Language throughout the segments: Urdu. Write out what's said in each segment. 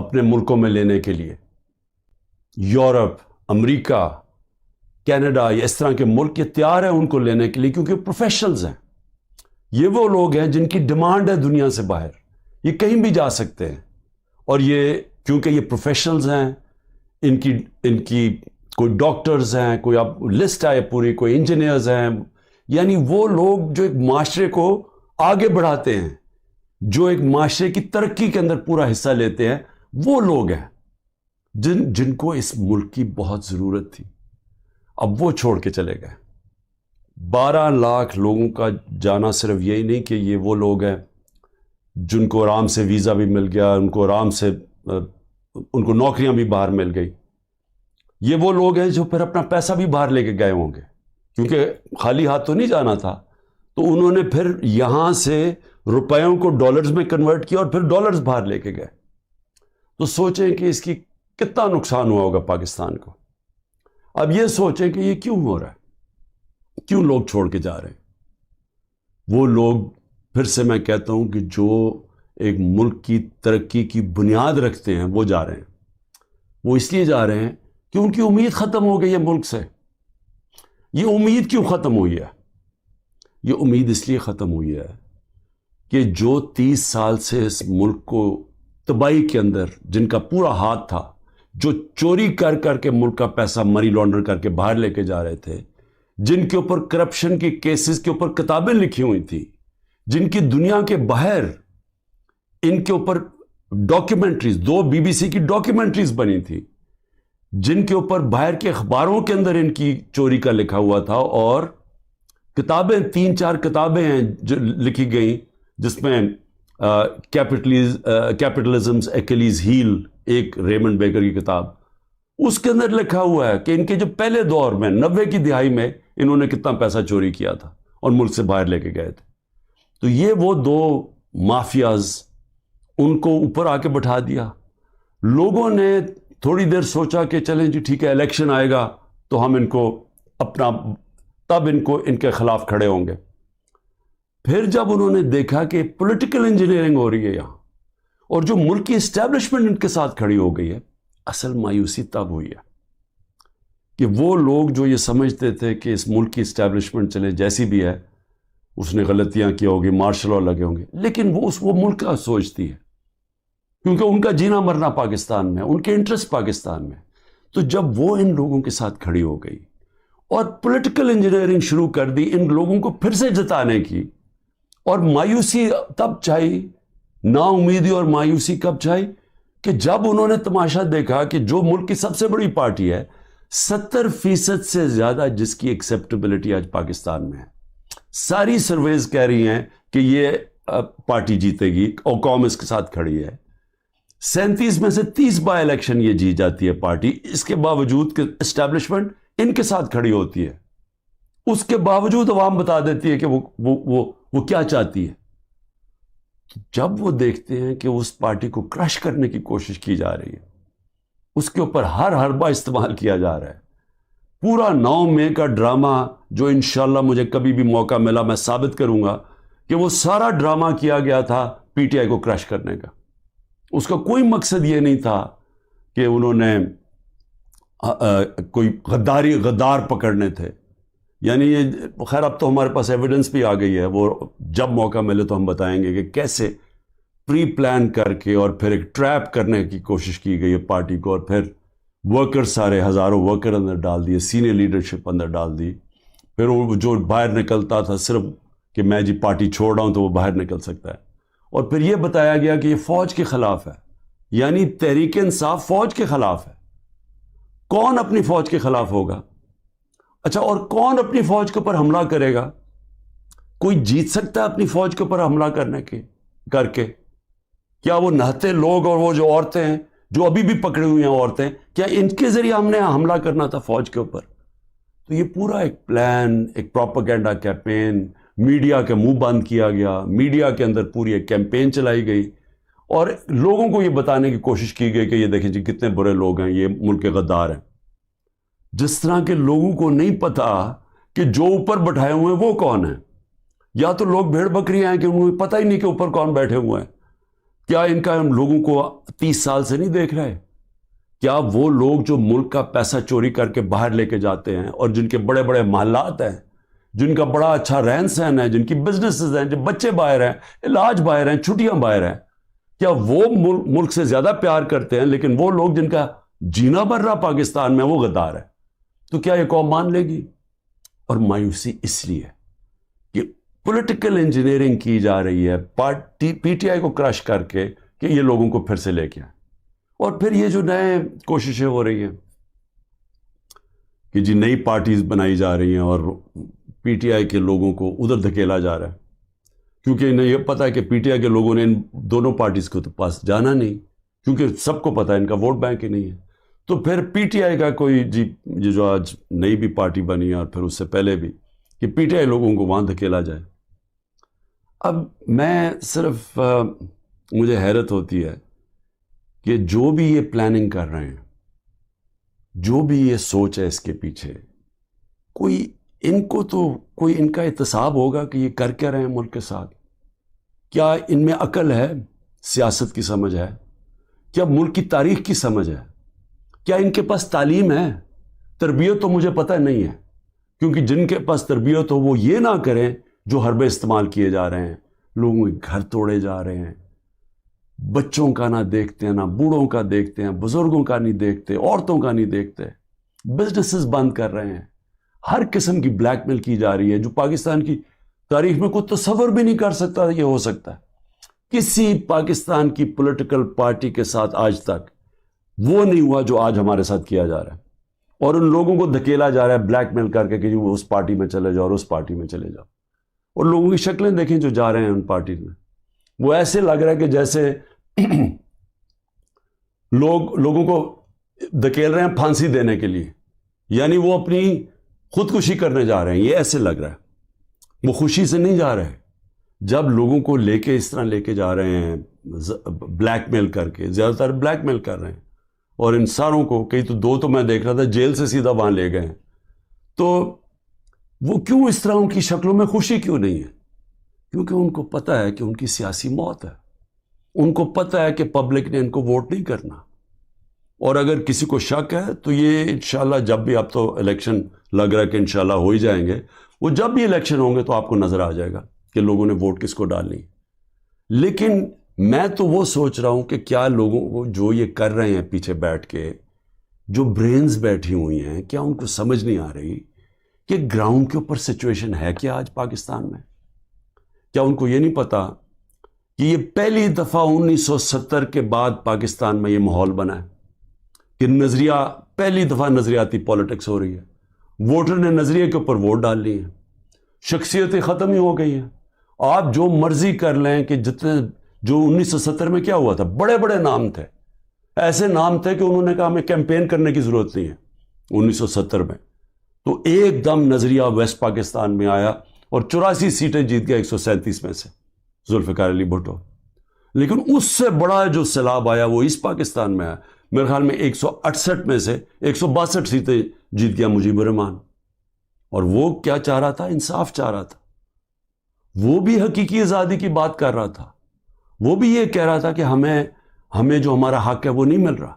اپنے ملکوں میں لینے کے لیے. یورپ، امریکہ، کینیڈا، یا اس طرح کے ملک یہ تیار ہیں ان کو لینے کے لیے، کیونکہ پروفیشنلز ہیں. یہ وہ لوگ ہیں جن کی ڈیمانڈ ہے دنیا سے باہر، یہ کہیں بھی جا سکتے ہیں. اور یہ کیونکہ یہ پروفیشنلز ہیں، ان کی کوئی ڈاکٹرز ہیں، کوئی اب لسٹ ہے پوری، کوئی انجینئرز ہیں، یعنی وہ لوگ جو ایک معاشرے کو آگے بڑھاتے ہیں، جو ایک معاشرے کی ترقی کے اندر پورا حصہ لیتے ہیں، وہ لوگ ہیں جن کو اس ملک کی بہت ضرورت تھی. اب وہ چھوڑ کے چلے گئے. 12 لاکھ لوگوں کا جانا صرف یہی نہیں کہ یہ وہ لوگ ہیں جن کو آرام سے ویزا بھی مل گیا، ان کو آرام سے ان کو نوکریاں بھی باہر مل گئی. یہ وہ لوگ ہیں جو پھر اپنا پیسہ بھی باہر لے کے گئے ہوں گے، کیونکہ خالی ہاتھ تو نہیں جانا تھا. تو انہوں نے پھر یہاں سے روپیوں کو ڈالرز میں کنورٹ کیا اور پھر ڈالرز باہر لے کے گئے. تو سوچیں کہ اس کی کتنا نقصان ہوا ہوگا پاکستان کو. اب یہ سوچیں کہ یہ کیوں ہو رہا ہے، کیوں لوگ چھوڑ کے جا رہے ہیں. وہ لوگ پھر سے میں کہتا ہوں کہ جو ایک ملک کی ترقی کی بنیاد رکھتے ہیں وہ جا رہے ہیں. وہ اس لیے جا رہے ہیں کہ ان کی امید ختم ہو گئی ہے ملک سے. یہ امید کیوں ختم ہوئی ہے؟ یہ امید اس لیے ختم ہوئی ہے کہ جو 30 سال سے اس ملک کو تباہی کے اندر جن کا پورا ہاتھ تھا، جو چوری کر کر کے ملک کا پیسہ منی لانڈر کر کے باہر لے کے جا رہے تھے، جن کے اوپر کرپشن کی کیسز کے اوپر کتابیں لکھی ہوئی تھی، جن کی دنیا کے باہر ان کے اوپر ڈاکیومنٹریز، 2 BBC کی ڈاکیومنٹریز بنی تھی، جن کے اوپر باہر کے اخباروں کے اندر ان کی چوری کا لکھا ہوا تھا. اور کتابیں 3-4 کتابیں ہیں جو لکھی گئیں، جس میں کیپٹلزمز ایکلیز ہیل، ایک ریمنڈ بیکر کی کتاب، اس کے اندر لکھا ہوا ہے کہ ان کے جو پہلے دور میں 90 کی دہائی میں انہوں نے کتنا پیسہ چوری کیا تھا اور ملک سے باہر لے کے گئے تھے. تو یہ وہ 2 مافیاز، ان کو اوپر آ کے بٹھا دیا. لوگوں نے تھوڑی دیر سوچا کہ چلیں جی ٹھیک ہے، الیکشن آئے گا تو ہم ان کو تب ان کے خلاف کھڑے ہوں گے. پھر جب انہوں نے دیکھا کہ پولیٹیکل انجینئرنگ ہو رہی ہے یہاں، اور جو ملک کی اسٹیبلشمنٹ ان کے ساتھ کھڑی ہو گئی ہے، اصل مایوسی تب ہوئی ہے کہ وہ لوگ جو یہ سمجھتے تھے کہ اس ملک کی اسٹیبلشمنٹ چلے جیسی بھی ہے، اس نے غلطیاں کی ہوگی، مارشل لا لگے ہوں گے، لیکن وہ ملک کا سوچتی ہے، کیونکہ ان کا جینا مرنا پاکستان میں، ان کے انٹرسٹ پاکستان میں. تو جب وہ ان لوگوں کے ساتھ کھڑی ہو گئی اور پولیٹیکل انجینئرنگ شروع کر دی ان لوگوں کو پھر سے جتانے کی، اور مایوسی تب چھائی، نا امیدی اور مایوسی کب چھائی کہ جب انہوں نے تماشا دیکھا کہ جو ملک کی سب سے بڑی پارٹی ہے، 70% سے زیادہ جس کی ایکسیپٹیبلٹی آج پاکستان میں ہے، ساری سرویز کہہ رہی ہیں کہ یہ پارٹی جیتے گی اور قوم اس کے ساتھ کھڑی ہے. 37 میں سے 30 بائی الیکشن یہ جیت جاتی ہے پارٹی، اس کے باوجود کہ اسٹیبلشمنٹ ان کے ساتھ کھڑی ہوتی ہے. اس کے باوجود عوام بتا دیتی ہے کہ وہ کیا چاہتی ہے. جب وہ دیکھتے ہیں کہ اس پارٹی کو کرش کرنے کی کوشش کی جا رہی ہے، اس کے اوپر ہر حربہ استعمال کیا جا رہا ہے، پورا 9 مئی کا ڈرامہ جو انشاءاللہ مجھے کبھی بھی موقع ملا میں ثابت کروں گا کہ وہ سارا ڈرامہ کیا گیا تھا PTI کو کرش کرنے کا. اس کا کوئی مقصد یہ نہیں تھا کہ انہوں نے کوئی غدار پکڑنے تھے. یعنی یہ خیر اب تو ہمارے پاس ایویڈنس بھی آ گئی ہے، وہ جب موقع ملے تو ہم بتائیں گے کہ کیسے پری پلان کر کے اور پھر ایک ٹریپ کرنے کی کوشش کی گئی ہے پارٹی کو، اور پھر ورکر سارے ہزاروں ورکر اندر ڈال دیے، سینئر لیڈرشپ اندر ڈال دی. پھر وہ جو باہر نکلتا تھا صرف کہ میں جی پارٹی چھوڑ رہا ہوں تو وہ باہر نکل سکتا ہے. اور پھر یہ بتایا گیا کہ یہ فوج کے خلاف ہے، یعنی تحریک انصاف فوج کے خلاف ہے. کون اپنی فوج کے خلاف ہوگا؟ اچھا، اور کون اپنی فوج کے اوپر حملہ کرے گا؟ کوئی جیت سکتا ہے اپنی فوج کے اوپر حملہ کر کے؟ کیا وہ نہتے لوگ اور وہ جو عورتیں ہیں جو ابھی بھی پکڑی ہوئی ہیں عورتیں، کیا ان کے ذریعے ہم نے حملہ کرنا تھا فوج کے اوپر؟ تو یہ پورا ایک پلان، ایک پروپیگنڈا کیمپین، میڈیا کے منہ بند کیا گیا، میڈیا کے اندر پوری ایک کیمپین چلائی گئی اور لوگوں کو یہ بتانے کی کوشش کی گئی کہ یہ دیکھیں جی کتنے برے لوگ ہیں، یہ ملک کے غدار ہیں. جس طرح کے لوگوں کو نہیں پتا کہ جو اوپر بٹھائے ہوئے ہیں وہ کون ہیں. یا تو لوگ بھیڑ بکری ہیں کہ انہیں پتہ ہی نہیں کہ اوپر کون بیٹھے ہوئے ہیں. کیا ان کا ہم لوگوں کو 30 سال سے نہیں دیکھ رہے؟ کیا وہ لوگ جو ملک کا پیسہ چوری کر کے باہر لے کے جاتے ہیں اور جن کے بڑے بڑے محلات ہیں، جن کا بڑا اچھا رہن سہن ہے، جن کی بزنسز ہیں، جن بچے باہر ہیں، علاج باہر ہیں، چھٹیاں باہر ہیں، کیا وہ ملک سے زیادہ پیار کرتے ہیں؟ لیکن وہ لوگ جن کا جینا بھر رہا پاکستان میں وہ غدار ہے، تو کیا یہ قوم مان لے گی؟ اور مایوسی اس لیے کہ پولیٹیکل انجینئرنگ کی جا رہی ہے پی ٹی آئی کو کرش کر کے کہ یہ لوگوں کو پھر سے لے کے آئیں. اور پھر یہ جو نئے کوششیں ہو رہی ہیں کہ جی نئی پارٹیز بنائی جا رہی ہیں اور پی ٹی آئی کے لوگوں کو ادھر دھکیلا جا رہا ہے، کیونکہ انہیں یہ پتا ہے کہ پی ٹی آئی کے لوگوں نے ان دونوں پارٹیز کو تو پاس جانا نہیں، کیونکہ سب کو پتا ہے ان کا ووٹ بینک ہی نہیں ہے. تو پھر پی ٹی آئی کا کوئی جی جو آج نئی بھی پارٹی بنی ہے اور پھر اس سے پہلے بھی کہ پی ٹی آئی لوگوں کو وہاں دھکیلا جائے. اب میں صرف مجھے حیرت ہوتی ہے کہ جو بھی یہ پلاننگ کر رہے ہیں، جو بھی یہ سوچ ہے اس کے پیچھے، کوئی ان کو تو کوئی ان کا احتساب ہوگا کہ یہ کر کیا رہے ہیں ملک کے ساتھ؟ کیا ان میں عقل ہے، سیاست کی سمجھ ہے، کیا ملک کی تاریخ کی سمجھ ہے، کیا ان کے پاس تعلیم ہے؟ تربیت تو مجھے پتہ نہیں ہے، کیونکہ جن کے پاس تربیت ہو وہ یہ نہ کریں جو حربے استعمال کیے جا رہے ہیں، لوگوں کے گھر توڑے جا رہے ہیں، بچوں کا نہ دیکھتے ہیں، نہ بوڑھوں کا دیکھتے ہیں، بزرگوں کا نہیں دیکھتے، عورتوں کا نہیں دیکھتے، بزنسز بند کر رہے ہیں، ہر قسم کی بلیک میل کی جا رہی ہے جو پاکستان کی تاریخ میں کوئی تصور بھی نہیں کر سکتا یہ ہو سکتا ہے. کسی پاکستان کی پولیٹیکل پارٹی کے ساتھ آج تک وہ نہیں ہوا جو آج ہمارے ساتھ کیا جا رہا ہے، اور ان لوگوں کو دھکیلا جا رہا ہے بلیک میل کر کے کہ وہ اس پارٹی میں چلے جاؤ اور اس پارٹی میں چلے جاؤ. اور لوگوں کی شکلیں دیکھیں جو جا رہے ہیں ان پارٹیز میں، وہ ایسے لگ رہا ہے کہ جیسے لوگوں کو دھکیل رہے ہیں پھانسی دینے کے لیے، یعنی وہ اپنی خودکشی کرنے جا رہے ہیں. یہ ایسے لگ رہا ہے، وہ خوشی سے نہیں جا رہے. جب لوگوں کو لے کے اس طرح لے کے جا رہے ہیں بلیک میل کر کے، زیادہ تر بلیک میل کر رہے ہیں، اور ان ساروں کو کئی تو میں دیکھ رہا تھا جیل سے سیدھا وہاں لے گئے ہیں، تو وہ کیوں اس طرح ان کی شکلوں میں خوشی کیوں نہیں ہے؟ کیونکہ ان کو پتہ ہے کہ ان کی سیاسی موت ہے، ان کو پتہ ہے کہ پبلک نے ان کو ووٹ نہیں کرنا. اور اگر کسی کو شک ہے تو یہ انشاءاللہ جب بھی، اب تو الیکشن لگ رہا ہے کہ انشاءاللہ ہو ہی جائیں گے، وہ جب بھی الیکشن ہوں گے تو آپ کو نظر آ جائے گا کہ لوگوں نے ووٹ کس کو ڈالنی. لیکن میں تو وہ سوچ رہا ہوں کہ کیا لوگوں کو جو یہ کر رہے ہیں پیچھے بیٹھ کے، جو برینز بیٹھی ہوئی ہیں، کیا ان کو سمجھ نہیں آ رہی کہ گراؤنڈ کے اوپر سچویشن ہے کیا آج پاکستان میں؟ کیا ان کو یہ نہیں پتا کہ یہ پہلی دفعہ 1970 کے بعد پاکستان میں یہ ماحول بنا ہے کہ نظریہ، پہلی دفعہ نظریاتی پالیٹکس ہو رہی ہے، ووٹر نے نظریے کے اوپر ووٹ ڈال لی ہیں، شخصیتیں ختم ہی ہو گئی ہیں. آپ جو مرضی کر لیں کہ جتنے جو 1970 میں کیا ہوا تھا، بڑے بڑے نام تھے، ایسے نام تھے کہ انہوں نے کہا ہمیں کیمپین کرنے کی ضرورت نہیں ہے 1970 میں. تو ایک دم نظریہ ویسٹ پاکستان میں آیا اور 84 سیٹیں جیت گیا 137 میں سے ذوالفقار علی بھٹو. لیکن اس سے بڑا جو سیلاب آیا وہ اس پاکستان میں آیا. میرے خیال میں 168 میں سے 162 سیٹیں جیت گیا مجیب الرحمان. اور وہ کیا چاہ رہا تھا؟ انصاف چاہ رہا تھا. وہ بھی حقیقی آزادی کی بات کر رہا تھا. وہ بھی یہ کہہ رہا تھا کہ ہمیں جو ہمارا حق ہے وہ نہیں مل رہا،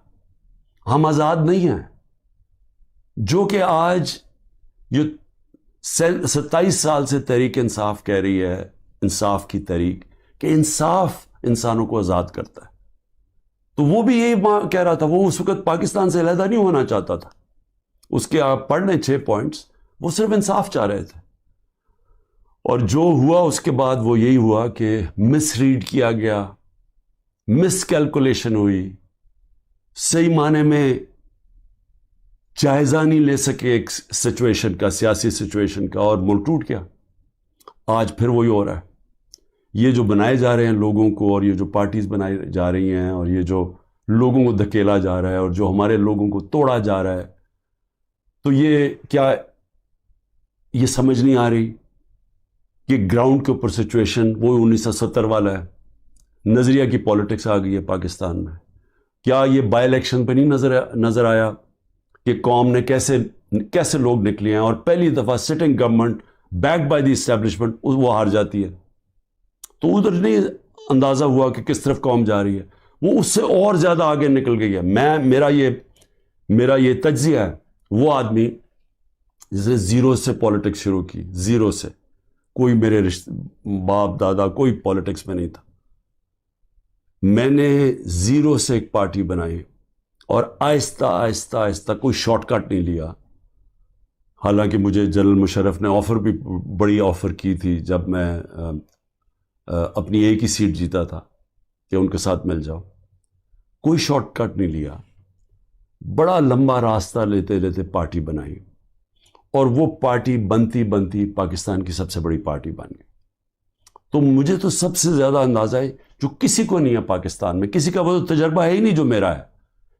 ہم آزاد نہیں ہیں. جو کہ آج یہ 27 سال سے تحریک انصاف کہہ رہی ہے، انصاف کی تحریک، کہ انصاف انسانوں کو آزاد کرتا ہے. تو وہ بھی یہی کہہ رہا تھا. وہ اس وقت پاکستان سے علیحدہ نہیں ہونا چاہتا تھا. اس کے آپ پڑھ لیں 6 پوائنٹس، وہ صرف انصاف چاہ رہے تھے. اور جو ہوا اس کے بعد وہ یہی ہوا کہ مس ریڈ کیا گیا، مس کیلکولیشن ہوئی، صحیح معنی میں جائزہ نہیں لے سکے ایک سچویشن کا، سیاسی سچویشن کا، اور ملک ٹوٹ گیا. آج پھر وہی ہو رہا ہے. یہ جو بنائے جا رہے ہیں لوگوں کو، اور یہ جو پارٹیز بنائی جا رہی ہیں، اور یہ جو لوگوں کو دھکیلا جا رہا ہے، اور جو ہمارے لوگوں کو توڑا جا رہا ہے، تو یہ کیا یہ سمجھ نہیں آ رہی کہ گراؤنڈ کے اوپر سچویشن وہ 1970 والا ہے. نظریہ کی پالیٹکس آ گئی ہے پاکستان میں. کیا یہ بائی الیکشن پہ نہیں نظر آیا کہ قوم نے کیسے لوگ نکلے ہیں، اور پہلی دفعہ sitting government back by the establishment وہ ہار جاتی ہے. تو ادھر نہیں اندازہ ہوا کہ کس طرف قوم جا رہی ہے، وہ اس سے اور زیادہ آگے نکل گئی ہے. میرا یہ تجزیہ ہے. وہ آدمی جس نے زیرو سے پالیٹکس شروع کی، زیرو سے، کوئی میرے باپ دادا کوئی پالیٹکس میں نہیں تھا. میں نے زیرو سے ایک پارٹی بنائی اور آہستہ آہستہ آہستہ، کوئی شارٹ کٹ نہیں لیا. حالانکہ مجھے جنرل مشرف نے آفر بھی بڑی آفر کی تھی جب میں اپنی ایک ہی سیٹ جیتا تھا کہ ان کے ساتھ مل جاؤ. کوئی شارٹ کٹ نہیں لیا، بڑا لمبا راستہ لیتے لیتے پارٹی بنائی، اور وہ پارٹی بنتی بنتی پاکستان کی سب سے بڑی پارٹی بن گئی. تو مجھے تو سب سے زیادہ اندازہ ہے جو کسی کو نہیں ہے پاکستان میں، کسی کا وہ تجربہ ہے ہی نہیں جو میرا ہے،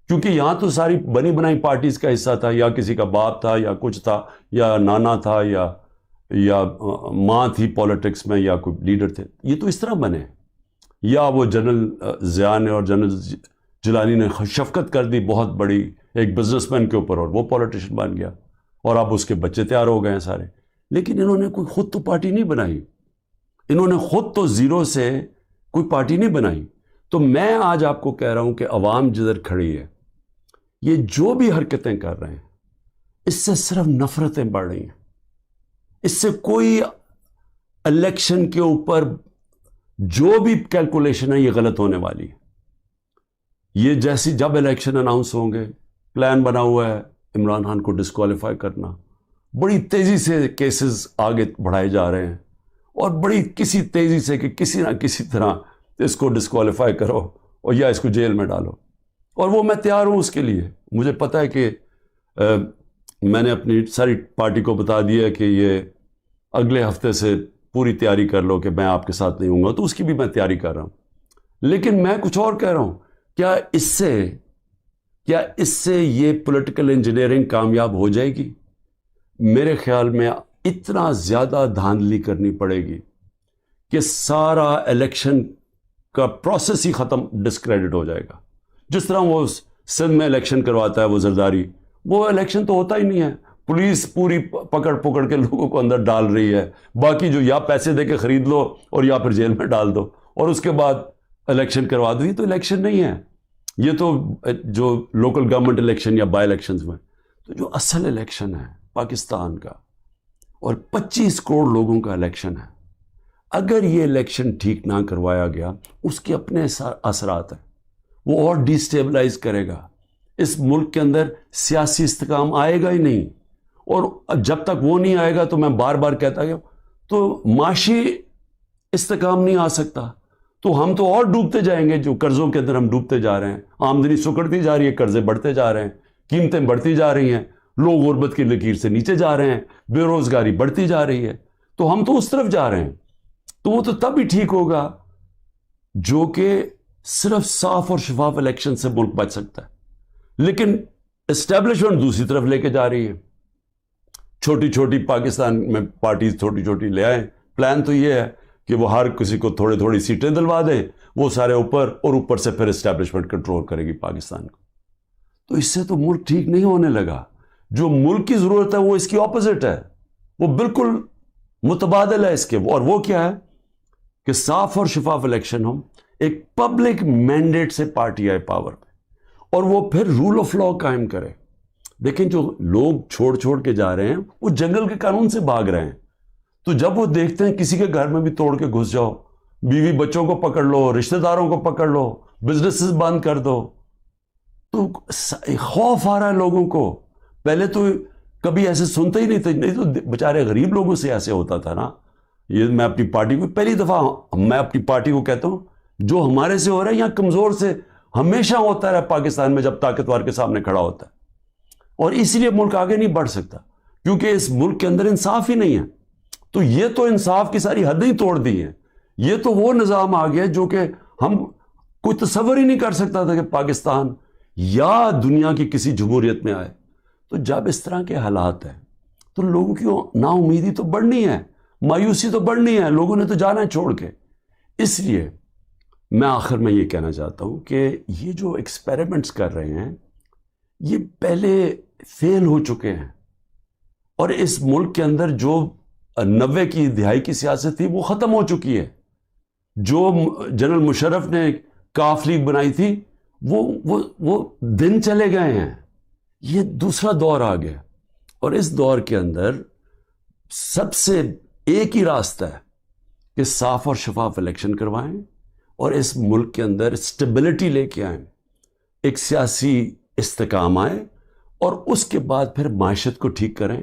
کیونکہ یہاں تو ساری بنی بنائی پارٹیز کا حصہ تھا، یا کسی کا باپ تھا یا کچھ تھا، یا نانا تھا یا ماں تھی پالیٹکس میں، یا کوئی لیڈر تھے. یہ تو اس طرح بنے، یا وہ جنرل ضیاء نے اور جنرل جیلانی نے شفقت کر دی بہت بڑی ایک بزنس مین کے اوپر، اور وہ پالیٹیشین بن گیا، اور اب اس کے بچے تیار ہو گئے ہیں سارے. لیکن انہوں نے کوئی خود تو پارٹی نہیں بنائی، انہوں نے خود تو زیرو سے کوئی پارٹی نہیں بنائی. تو میں آج آپ کو کہہ رہا ہوں کہ عوام جدھر کھڑی ہے، یہ جو بھی حرکتیں کر رہے ہیں، اس سے صرف نفرتیں بڑھ رہی ہیں. اس سے کوئی الیکشن کے اوپر جو بھی کیلکولیشن ہے یہ غلط ہونے والی ہے. یہ جیسی جب الیکشن اناؤنس ہوں گے، پلان بنا ہوا ہے عمران خان کو ڈسکوالیفائی کرنا، بڑی تیزی سے کیسز آگے بڑھائے جا رہے ہیں، اور بڑی کسی تیزی سے کہ کسی نہ کسی طرح اس کو ڈسکوالیفائی کرو اور یا اس کو جیل میں ڈالو. اور وہ میں تیار ہوں اس کے لیے. مجھے پتہ ہے کہ میں نے اپنی ساری پارٹی کو بتا دیا کہ یہ اگلے ہفتے سے پوری تیاری کر لو کہ میں آپ کے ساتھ نہیں ہوں گا، تو اس کی بھی میں تیاری کر رہا ہوں. لیکن میں کچھ اور کہہ رہا ہوں، کیا اس سے یہ پولیٹیکل انجینئرنگ کامیاب ہو جائے گی؟ میرے خیال میں اتنا زیادہ دھاندلی کرنی پڑے گی کہ سارا الیکشن کا پروسیس ہی ختم، ڈسکریڈٹ ہو جائے گا. جس طرح وہ سندھ میں الیکشن کرواتا ہے وہ زرداری، وہ الیکشن تو ہوتا ہی نہیں ہے. پولیس پوری پکڑ کے لوگوں کو اندر ڈال رہی ہے، باقی جو یا پیسے دے کے خرید لو اور یا پھر جیل میں ڈال دو، اور اس کے بعد الیکشن کروا دو. یہ تو الیکشن نہیں ہے، یہ تو جو لوکل گورنمنٹ الیکشن یا بائی الیکشنز میں. تو جو اصل الیکشن ہے پاکستان کا، اور 25 کروڑ لوگوں کا الیکشن ہے، اگر یہ الیکشن ٹھیک نہ کروایا گیا، اس کے اپنے اثرات ہیں. وہ اور ڈی سٹیبلائز کرے گا. اس ملک کے اندر سیاسی استحکام آئے گا ہی نہیں، اور جب تک وہ نہیں آئے گا تو میں بار بار کہتا گیا تو معاشی استحکام نہیں آ سکتا. تو ہم تو اور ڈوبتے جائیں گے، جو قرضوں کے اندر ہم ڈوبتے جا رہے ہیں. آمدنی سکڑتی جا رہی ہے، قرضے بڑھتے جا رہے ہیں، قیمتیں بڑھتی جا رہی ہیں، لوگ غربت کی لکیر سے نیچے جا رہے ہیں، بے روزگاری بڑھتی جا رہی ہے. تو ہم تو اس طرف جا رہے ہیں. تو وہ تو تب ہی ٹھیک ہوگا جو کہ صرف صاف اور شفاف الیکشن سے ملک بچ سکتا ہے. لیکن اسٹیبلشمنٹ دوسری طرف لے کے جا رہی ہے. چھوٹی چھوٹی پاکستان میں پارٹیز چھوٹی چھوٹی لے آئیں. پلان تو یہ ہے کہ وہ ہر کسی کو تھوڑی تھوڑی سیٹیں دلوا دیں، وہ سارے اوپر، اور اوپر سے پھر اسٹیبلشمنٹ کنٹرول کرے گی پاکستان کو. تو اس سے تو ملک ٹھیک نہیں ہونے لگا. جو ملک کی ضرورت ہے وہ اس کی اپوزٹ ہے، وہ بالکل متبادل ہے اس کے. اور وہ کیا ہے کہ صاف اور شفاف الیکشن ہو، ایک پبلک مینڈیٹ سے پارٹی آئے پاور پہ، اور وہ پھر رول آف لا قائم کرے. لیکن جو لوگ چھوڑ کے جا رہے ہیں وہ جنگل کے قانون سے بھاگ رہے ہیں. تو جب وہ دیکھتے ہیں کسی کے گھر میں بھی توڑ کے گھس جاؤ، بیوی بچوں کو پکڑ لو، رشتہ داروں کو پکڑ لو، بزنسز بند کر دو، تو خوف آ رہا ہے لوگوں کو. پہلے تو کبھی ایسے سنتے ہی نہیں تھے، نہیں تو بیچارے غریب لوگوں سے ایسے ہوتا تھا نا. یہ میں اپنی پارٹی کو پہلی دفعہ میں اپنی پارٹی کو کہتا ہوں، جو ہمارے سے ہو رہا ہے یہاں کمزور سے ہمیشہ ہوتا رہا پاکستان میں جب طاقتور کے سامنے کھڑا ہوتا ہے. اور اس لیے ملک آگے نہیں بڑھ سکتا، کیونکہ اس ملک کے اندر انصاف ہی نہیں ہے. تو یہ تو انصاف کی ساری حدیں ہی توڑ دی ہیں. یہ تو وہ نظام آ گیا جو کہ ہم کوئی تصور ہی نہیں کر سکتا تھا کہ پاکستان یا دنیا کی کسی جمہوریت میں آئے. تو جب اس طرح کے حالات ہیں تو لوگوں کی نا امیدی تو بڑھنی ہے، مایوسی تو بڑھنی ہے، لوگوں نے تو جانا ہے چھوڑ کے. اس لیے میں آخر میں یہ کہنا چاہتا ہوں کہ یہ جو ایکسپیریمنٹس کر رہے ہیں یہ پہلے فیل ہو چکے ہیں، اور اس ملک کے اندر جو 90 کی دہائی کی سیاست تھی وہ ختم ہو چکی ہے. جو جنرل مشرف نے کاف لیگ بنائی تھی وہ دن چلے گئے ہیں. یہ دوسرا دور آ گیا, اور اس دور کے اندر سب سے ایک ہی راستہ ہے کہ صاف اور شفاف الیکشن کروائیں اور اس ملک کے اندر اسٹیبلٹی لے کے آئیں, ایک سیاسی استحکام آئے, اور اس کے بعد پھر معیشت کو ٹھیک کریں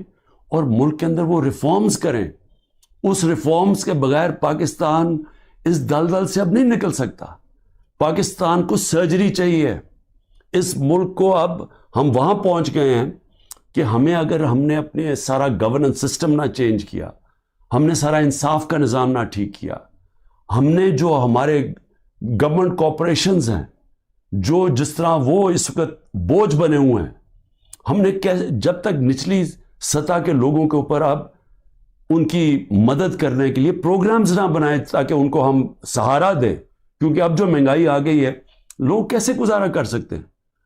اور ملک کے اندر وہ ریفارمز کریں. اس ریفارمز کے بغیر پاکستان اس دلدل سے اب نہیں نکل سکتا. پاکستان کو سرجری چاہیے. اس ملک کو اب ہم وہاں پہنچ گئے ہیں کہ اگر ہم نے اپنے سارا گورننس سسٹم نہ چینج کیا, ہم نے سارا انصاف کا نظام نہ ٹھیک کیا, ہم نے جو ہمارے گورنمنٹ کارپوریشنز ہیں جو جس طرح وہ اس وقت بوجھ بنے ہوئے ہیں, ہم نے جب تک نچلی سطح کے لوگوں کے اوپر اب ان کی مدد کرنے کے لیے پروگرامز نہ بنائے تاکہ ان کو ہم سہارا دیں, کیونکہ اب جو مہنگائی آ گئی ہے لوگ کیسے گزارا کر سکتے ہیں.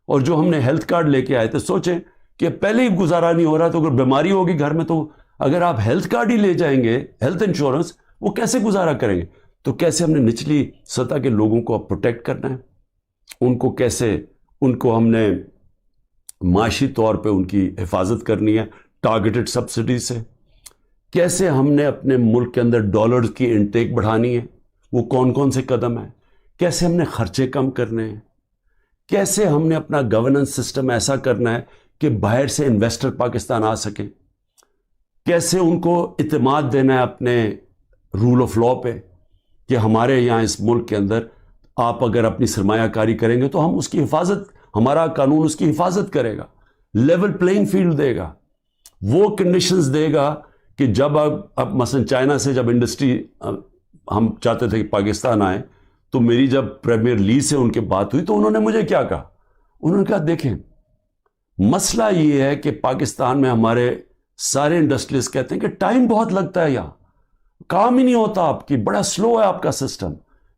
اور جو ہم نے ہیلتھ کارڈ لے کے آئے تھے, سوچیں کہ پہلے ہی گزارا نہیں ہو رہا تو اگر بیماری ہوگی گھر میں, تو اگر آپ ہیلتھ کارڈ ہی لے جائیں گے, ہیلتھ انشورنس, وہ کیسے گزارا کریں گے؟ تو کیسے ہم نے نچلی سطح کے لوگوں کو اب پروٹیکٹ کرنا ہے, ان کو ہم نے معاشی طور پہ ان کی حفاظت کرنی ہے ٹارگیٹڈ سبسڈی سے. کیسے ہم نے اپنے ملک کے اندر ڈالرز کی انٹیک بڑھانی ہے, وہ کون سے قدم ہیں. کیسے ہم نے خرچے کم کرنے ہیں. کیسے ہم نے اپنا گورننس سسٹم ایسا کرنا ہے کہ باہر سے انویسٹر پاکستان آ سکیں. کیسے ان کو اعتماد دینا ہے اپنے رول آف لا پہ کہ ہمارے یہاں اس ملک کے اندر آپ اگر اپنی سرمایہ کاری کریں گے تو ہم اس کی حفاظت, ہمارا قانون اس کی حفاظت کرے گا, لیول پلینگ فیلڈ دے گا, وہ کنڈیشنز دے گا کہ جب اب مثلا چائنا سے جب انڈسٹری ہم چاہتے تھے کہ پاکستان آئے, تو میری جب پریمیئر لی سے ان کے بات ہوئی تو انہوں نے مجھے کیا کہا, انہوں نے کہا دیکھیں مسئلہ یہ ہے کہ پاکستان میں ہمارے سارے انڈسٹریز کہتے ہیں کہ ٹائم بہت لگتا ہے, یہاں کام ہی نہیں ہوتا آپ کی, بڑا سلو ہے آپ کا سسٹم.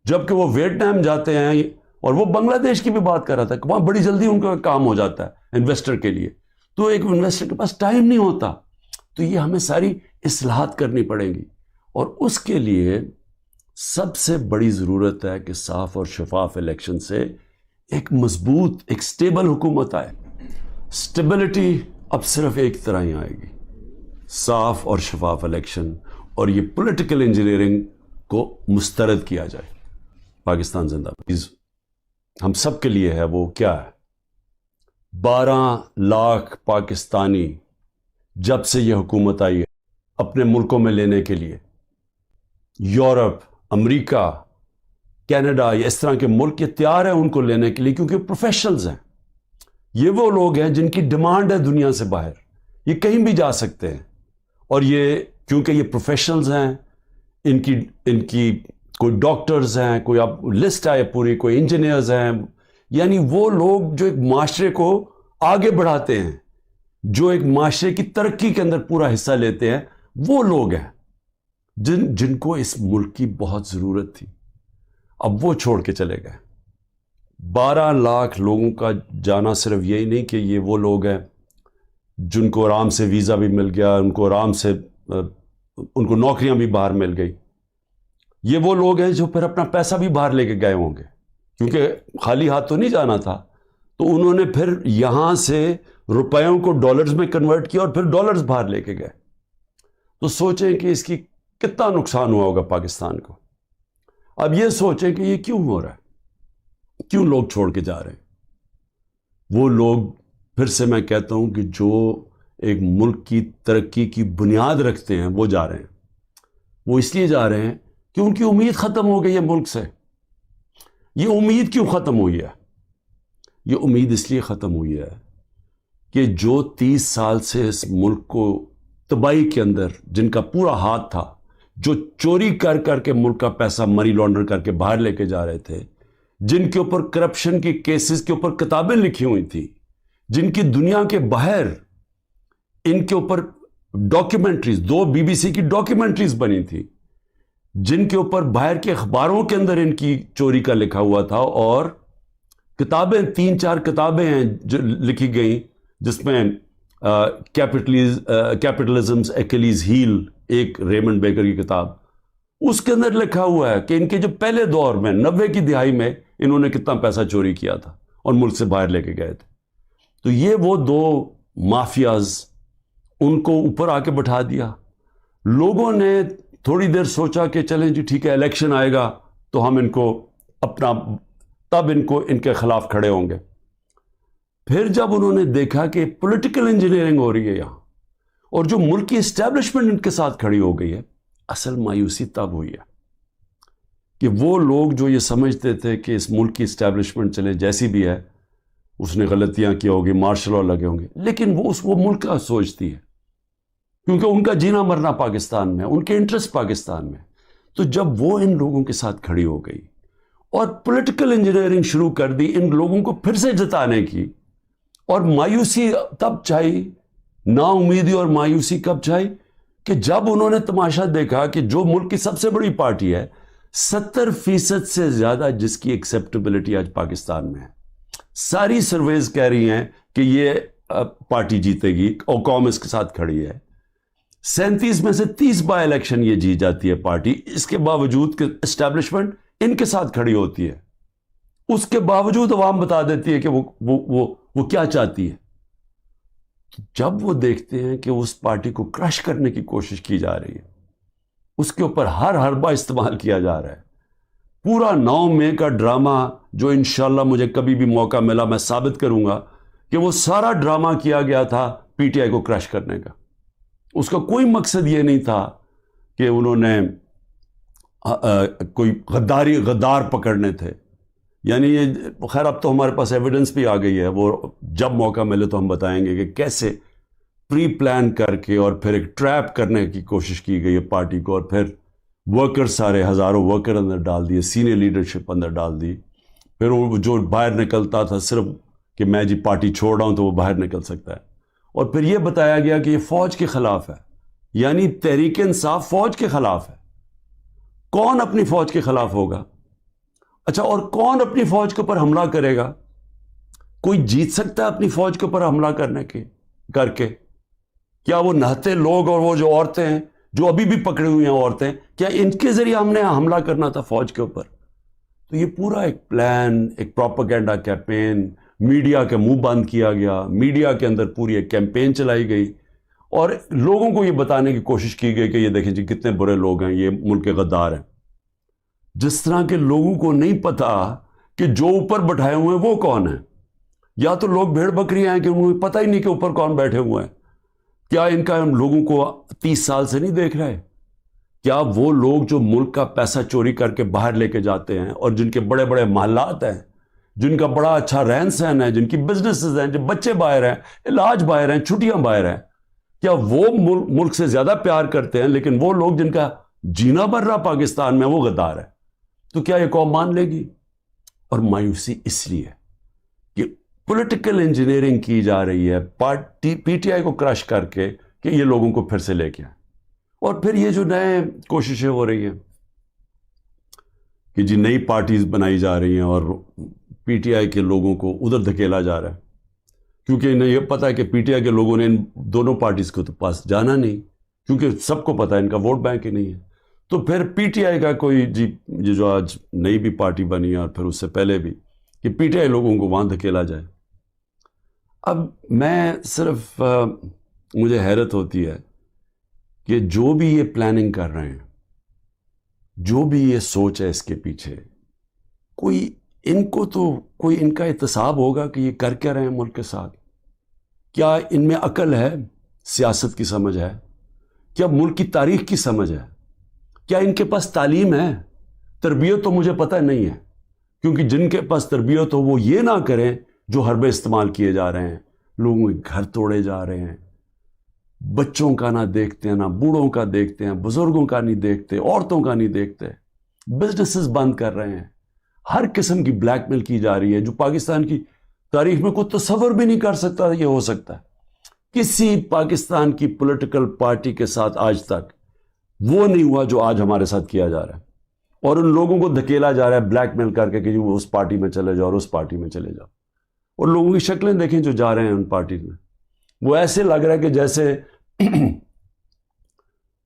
جبکہ وہ ویتنام جاتے ہیں, اور وہ بنگلہ دیش کی بھی بات کر رہا تھا کہ وہاں بڑی جلدی ان کا کام ہو جاتا ہے انویسٹر کے لیے. تو ایک انویسٹر کے پاس ٹائم نہیں ہوتا. تو یہ ہمیں ساری اصلاحات کرنی پڑیں گی, اور اس کے لیے سب سے بڑی ضرورت ہے کہ صاف اور شفاف الیکشن سے ایک مضبوط, ایک سٹیبل حکومت آئے. سٹیبلٹی اب صرف ایک طرح ہی آئے گی, صاف اور شفاف الیکشن, اور یہ پولیٹیکل انجینئرنگ کو مسترد کیا جائے. پاکستان زندہ باد. ہم سب کے لیے ہے وہ کیا ہے, 12 لاکھ پاکستانی جب سے یہ حکومت آئی ہے اپنے ملکوں میں لینے کے لیے, یورپ, امریکہ, کینیڈا, یہ اس طرح کے ملک یہ تیار ہیں ان کو لینے کے لیے, کیونکہ پروفیشنلز ہیں. یہ وہ لوگ ہیں جن کی ڈیمانڈ ہے دنیا سے باہر, یہ کہیں بھی جا سکتے ہیں. اور یہ کیونکہ یہ پروفیشنلز ہیں, ان کی کوئی ڈاکٹرز ہیں, کوئی اب لسٹ آئے پوری, کوئی انجینئرز ہیں, یعنی وہ لوگ جو ایک معاشرے کو آگے بڑھاتے ہیں, جو ایک معاشرے کی ترقی کے اندر پورا حصہ لیتے ہیں, وہ لوگ ہیں جن کو اس ملک کی بہت ضرورت تھی. اب وہ چھوڑ کے چلے گئے. 12 لاکھ لوگوں کا جانا صرف یہی نہیں کہ یہ وہ لوگ ہیں جن کو آرام سے ویزا بھی مل گیا, ان کو آرام سے ان کو نوکریاں بھی باہر مل گئی. یہ وہ لوگ ہیں جو پھر اپنا پیسہ بھی باہر لے کے گئے ہوں گے, کیونکہ خالی ہاتھ تو نہیں جانا تھا. تو انہوں نے پھر یہاں سے روپیوں کو ڈالرز میں کنورٹ کیا اور پھر ڈالرز باہر لے کے گئے. تو سوچیں کہ اس کی کتنا نقصان ہوا ہوگا پاکستان کو. اب یہ سوچیں کہ یہ کیوں ہو رہا ہے, کیوں لوگ چھوڑ کے جا رہے ہیں. وہ لوگ, پھر سے میں کہتا ہوں کہ جو ایک ملک کی ترقی کی بنیاد رکھتے ہیں وہ جا رہے ہیں. وہ اس لیے جا رہے ہیں کہ ان کی امید ختم ہو گئی ہے ملک سے. یہ امید کیوں ختم ہوئی ہے؟ یہ امید اس لیے ختم ہوئی ہے کہ جو 30 سال سے اس ملک کو تباہی کے اندر جن کا پورا ہاتھ تھا, جو چوری کر کر کے ملک کا پیسہ منی لانڈر کر کے باہر لے کے جا رہے تھے, جن کے اوپر کرپشن کی کیسز کے اوپر کتابیں لکھی ہوئی تھی, جن کی دنیا کے باہر ان کے اوپر ڈاکیومنٹریز, 2 BBC کی ڈاکیومنٹریز بنی تھی, جن کے اوپر باہر کے اخباروں کے اندر ان کی چوری کا لکھا ہوا تھا, اور کتابیں 3-4 کتابیں ہیں جو لکھی گئیں جس میں کیپٹلزمز ایکلیز ہیل, ایک ریمنڈ بیکر کی کتاب, اس کے اندر لکھا ہوا ہے کہ ان کے جو پہلے دور میں 90 کی دہائی میں انہوں نے کتنا پیسہ چوری کیا تھا اور ملک سے باہر لے کے گئے تھے. تو یہ وہ دو مافیاز، ان کو اوپر آ کے بٹھا دیا. لوگوں نے تھوڑی دیر سوچا کہ چلیں جی ٹھیک ہے، الیکشن آئے گا تو ہم ان کو اپنا، تب ان کے خلاف کھڑے ہوں گے. پھر جب انہوں نے دیکھا کہ پولیٹیکل انجینئرنگ ہو رہی ہے یہاں، اور جو ملک کی اسٹیبلشمنٹ ان کے ساتھ کھڑی ہو گئی ہے، اصل مایوسی تب ہوئی ہے کہ وہ لوگ جو یہ سمجھتے تھے کہ اس ملک کی اسٹیبلشمنٹ چلے جیسی بھی ہے، اس نے غلطیاں کی ہوگی، مارشل لا لگے ہوں گے، لیکن وہ ملک کا سوچتی ہے، کیونکہ ان کا جینا مرنا پاکستان میں، ان کے انٹرسٹ پاکستان میں. تو جب وہ ان لوگوں کے ساتھ کھڑی ہو گئی اور پولیٹیکل انجینئرنگ شروع کر دی ان لوگوں کو پھر سے جتانے کی، اور مایوسی تب چھائی، نا امیدی اور مایوسی کب چھائی کہ جب انہوں نے تماشا دیکھا کہ جو ملک کی سب سے بڑی پارٹی ہے، 70% سے زیادہ جس کی ایکسیپٹیبلٹی آج پاکستان میں ہے، ساری سرویز کہہ رہی ہیں کہ یہ پارٹی جیتے گی اور قوم اس کے ساتھ کھڑی ہے. 37 میں سے 30 بائی الیکشن یہ جیت جاتی ہے پارٹی، اس کے باوجود کہ اسٹیبلشمنٹ ان کے ساتھ کھڑی ہوتی ہے. اس کے باوجود عوام بتا دیتی ہے کہ وہ کیا چاہتی ہے. جب وہ دیکھتے ہیں کہ اس پارٹی کو کرش کرنے کی کوشش کی جا رہی ہے، اس کے اوپر ہر حربہ استعمال کیا جا رہا ہے، پورا 9 مئی کا ڈرامہ جو انشاءاللہ مجھے کبھی بھی موقع ملا میں ثابت کروں گا کہ وہ سارا ڈرامہ کیا گیا تھا پی ٹی آئی کو کرش کرنے کا. اس کا کوئی مقصد یہ نہیں تھا کہ انہوں نے کوئی غدار پکڑنے تھے. یعنی یہ خیر اب تو ہمارے پاس ایویڈنس بھی آ گئی ہے، وہ جب موقع ملے تو ہم بتائیں گے کہ کیسے پری پلان کر کے اور پھر ایک ٹریپ کرنے کی کوشش کی گئی ہے پارٹی کو، اور پھر ورکر سارے ہزاروں ورکر اندر ڈال دیے، سینئر لیڈرشپ اندر ڈال دی. پھر وہ جو باہر نکلتا تھا صرف کہ میں جی پارٹی چھوڑ رہا ہوں تو وہ باہر نکل سکتا ہے. اور پھر یہ بتایا گیا کہ یہ فوج کے خلاف ہے، یعنی تحریک انصاف فوج کے خلاف ہے. کون اپنی فوج کے خلاف ہوگا؟ اچھا، اور کون اپنی فوج کے اوپر حملہ کرے گا؟ کوئی جیت سکتا ہے اپنی فوج کے اوپر حملہ کر کے؟ کیا وہ نہتے لوگ اور وہ جو عورتیں ہیں جو ابھی بھی پکڑی ہوئی ہیں عورتیں، کیا ان کے ذریعے ہم نے حملہ کرنا تھا فوج کے اوپر؟ تو یہ پورا ایک پلان، ایک پروپیگنڈا کیمپین، میڈیا کے منہ بند کیا گیا، میڈیا کے اندر پوری ایک کیمپین چلائی گئی اور لوگوں کو یہ بتانے کی کوشش کی گئی کہ یہ دیکھیں جی کتنے برے لوگ ہیں، یہ ملک کے غدار ہیں. جس طرح کے لوگوں کو نہیں پتا کہ جو اوپر بٹھائے ہوئے ہیں وہ کون ہیں. یا تو لوگ بھیڑ بکری ہیں کہ انہوں نے پتہ ہی نہیں کہ اوپر کون بیٹھے ہوئے ہیں. کیا ان کا ہم لوگوں کو 30 سال سے نہیں دیکھ رہے؟ کیا وہ لوگ جو ملک کا پیسہ چوری کر کے باہر لے کے جاتے ہیں اور جن کے بڑے بڑے محلات ہیں، جن کا بڑا اچھا رہن سہن ہے، جن کی بزنسز ہیں، جو بچے باہر ہیں، علاج باہر ہیں، چھٹیاں باہر ہیں، کیا وہ ملک سے زیادہ پیار کرتے ہیں؟ لیکن وہ لوگ جن کا جینا بھر رہا پاکستان میں وہ غدار ہے. تو کیا یہ قوم مان لے گی؟ اور مایوسی اس لیے کہ پولیٹیکل انجینئرنگ کی جا رہی ہے پی ٹی آئی کو کرش کر کے کہ یہ لوگوں کو پھر سے لے کے آئیں. اور پھر یہ جو نئے کوششیں ہو رہی ہیں کہ جی نئی پارٹیز بنائی جا رہی ہیں اور پی ٹی آئی کے لوگوں کو ادھر دھکیلا جا رہا ہے، کیونکہ انہیں یہ پتا ہے کہ پی ٹی آئی کے لوگوں نے ان دونوں پارٹیز کو تو پاس جانا نہیں، کیونکہ سب کو پتا ہے ان کا ووٹ بینک ہی نہیں ہے. تو پھر پی ٹی آئی کا کوئی جی یہ جو آج نئی بھی پارٹی بنی ہے اور پھر اس سے پہلے بھی کہ پی ٹی آئی لوگوں کو وہاں دھکیلا جائے. اب میں صرف مجھے حیرت ہوتی ہے کہ جو بھی یہ پلاننگ کر رہے ہیں، جو بھی یہ سوچ ہے اس کے پیچھے، کوئی ان کو تو کوئی ان کا احتساب ہوگا کہ یہ کر کیا رہے ہیں ملک کے ساتھ؟ کیا ان میں عقل ہے، سیاست کی سمجھ ہے، کیا ملک کی تاریخ کی سمجھ ہے، کیا ان کے پاس تعلیم ہے؟ تربیت تو مجھے پتہ نہیں ہے، کیونکہ جن کے پاس تربیت ہو وہ یہ نہ کریں جو حربے استعمال کیے جا رہے ہیں. لوگوں کے گھر توڑے جا رہے ہیں، بچوں کا نہ دیکھتے ہیں، نہ بوڑھوں کا دیکھتے ہیں، بزرگوں کا نہیں دیکھتے، عورتوں کا نہیں دیکھتے، بزنسز بند کر رہے ہیں، ہر قسم کی بلیک میل کی جا رہی ہے جو پاکستان کی تاریخ میں کوئی تصور بھی نہیں کر سکتا یہ ہو سکتا ہے. کسی پاکستان کی پولیٹیکل پارٹی کے ساتھ آج تک وہ نہیں ہوا جو آج ہمارے ساتھ کیا جا رہا ہے. اور ان لوگوں کو دھکیلا جا رہا ہے بلیک میل کر کے کہ وہ اس پارٹی میں چلے جاؤ اور اس پارٹی میں چلے جاؤ. اور لوگوں کی شکلیں دیکھیں جو جا رہے ہیں ان پارٹیز میں، وہ ایسے لگ رہا ہے کہ جیسے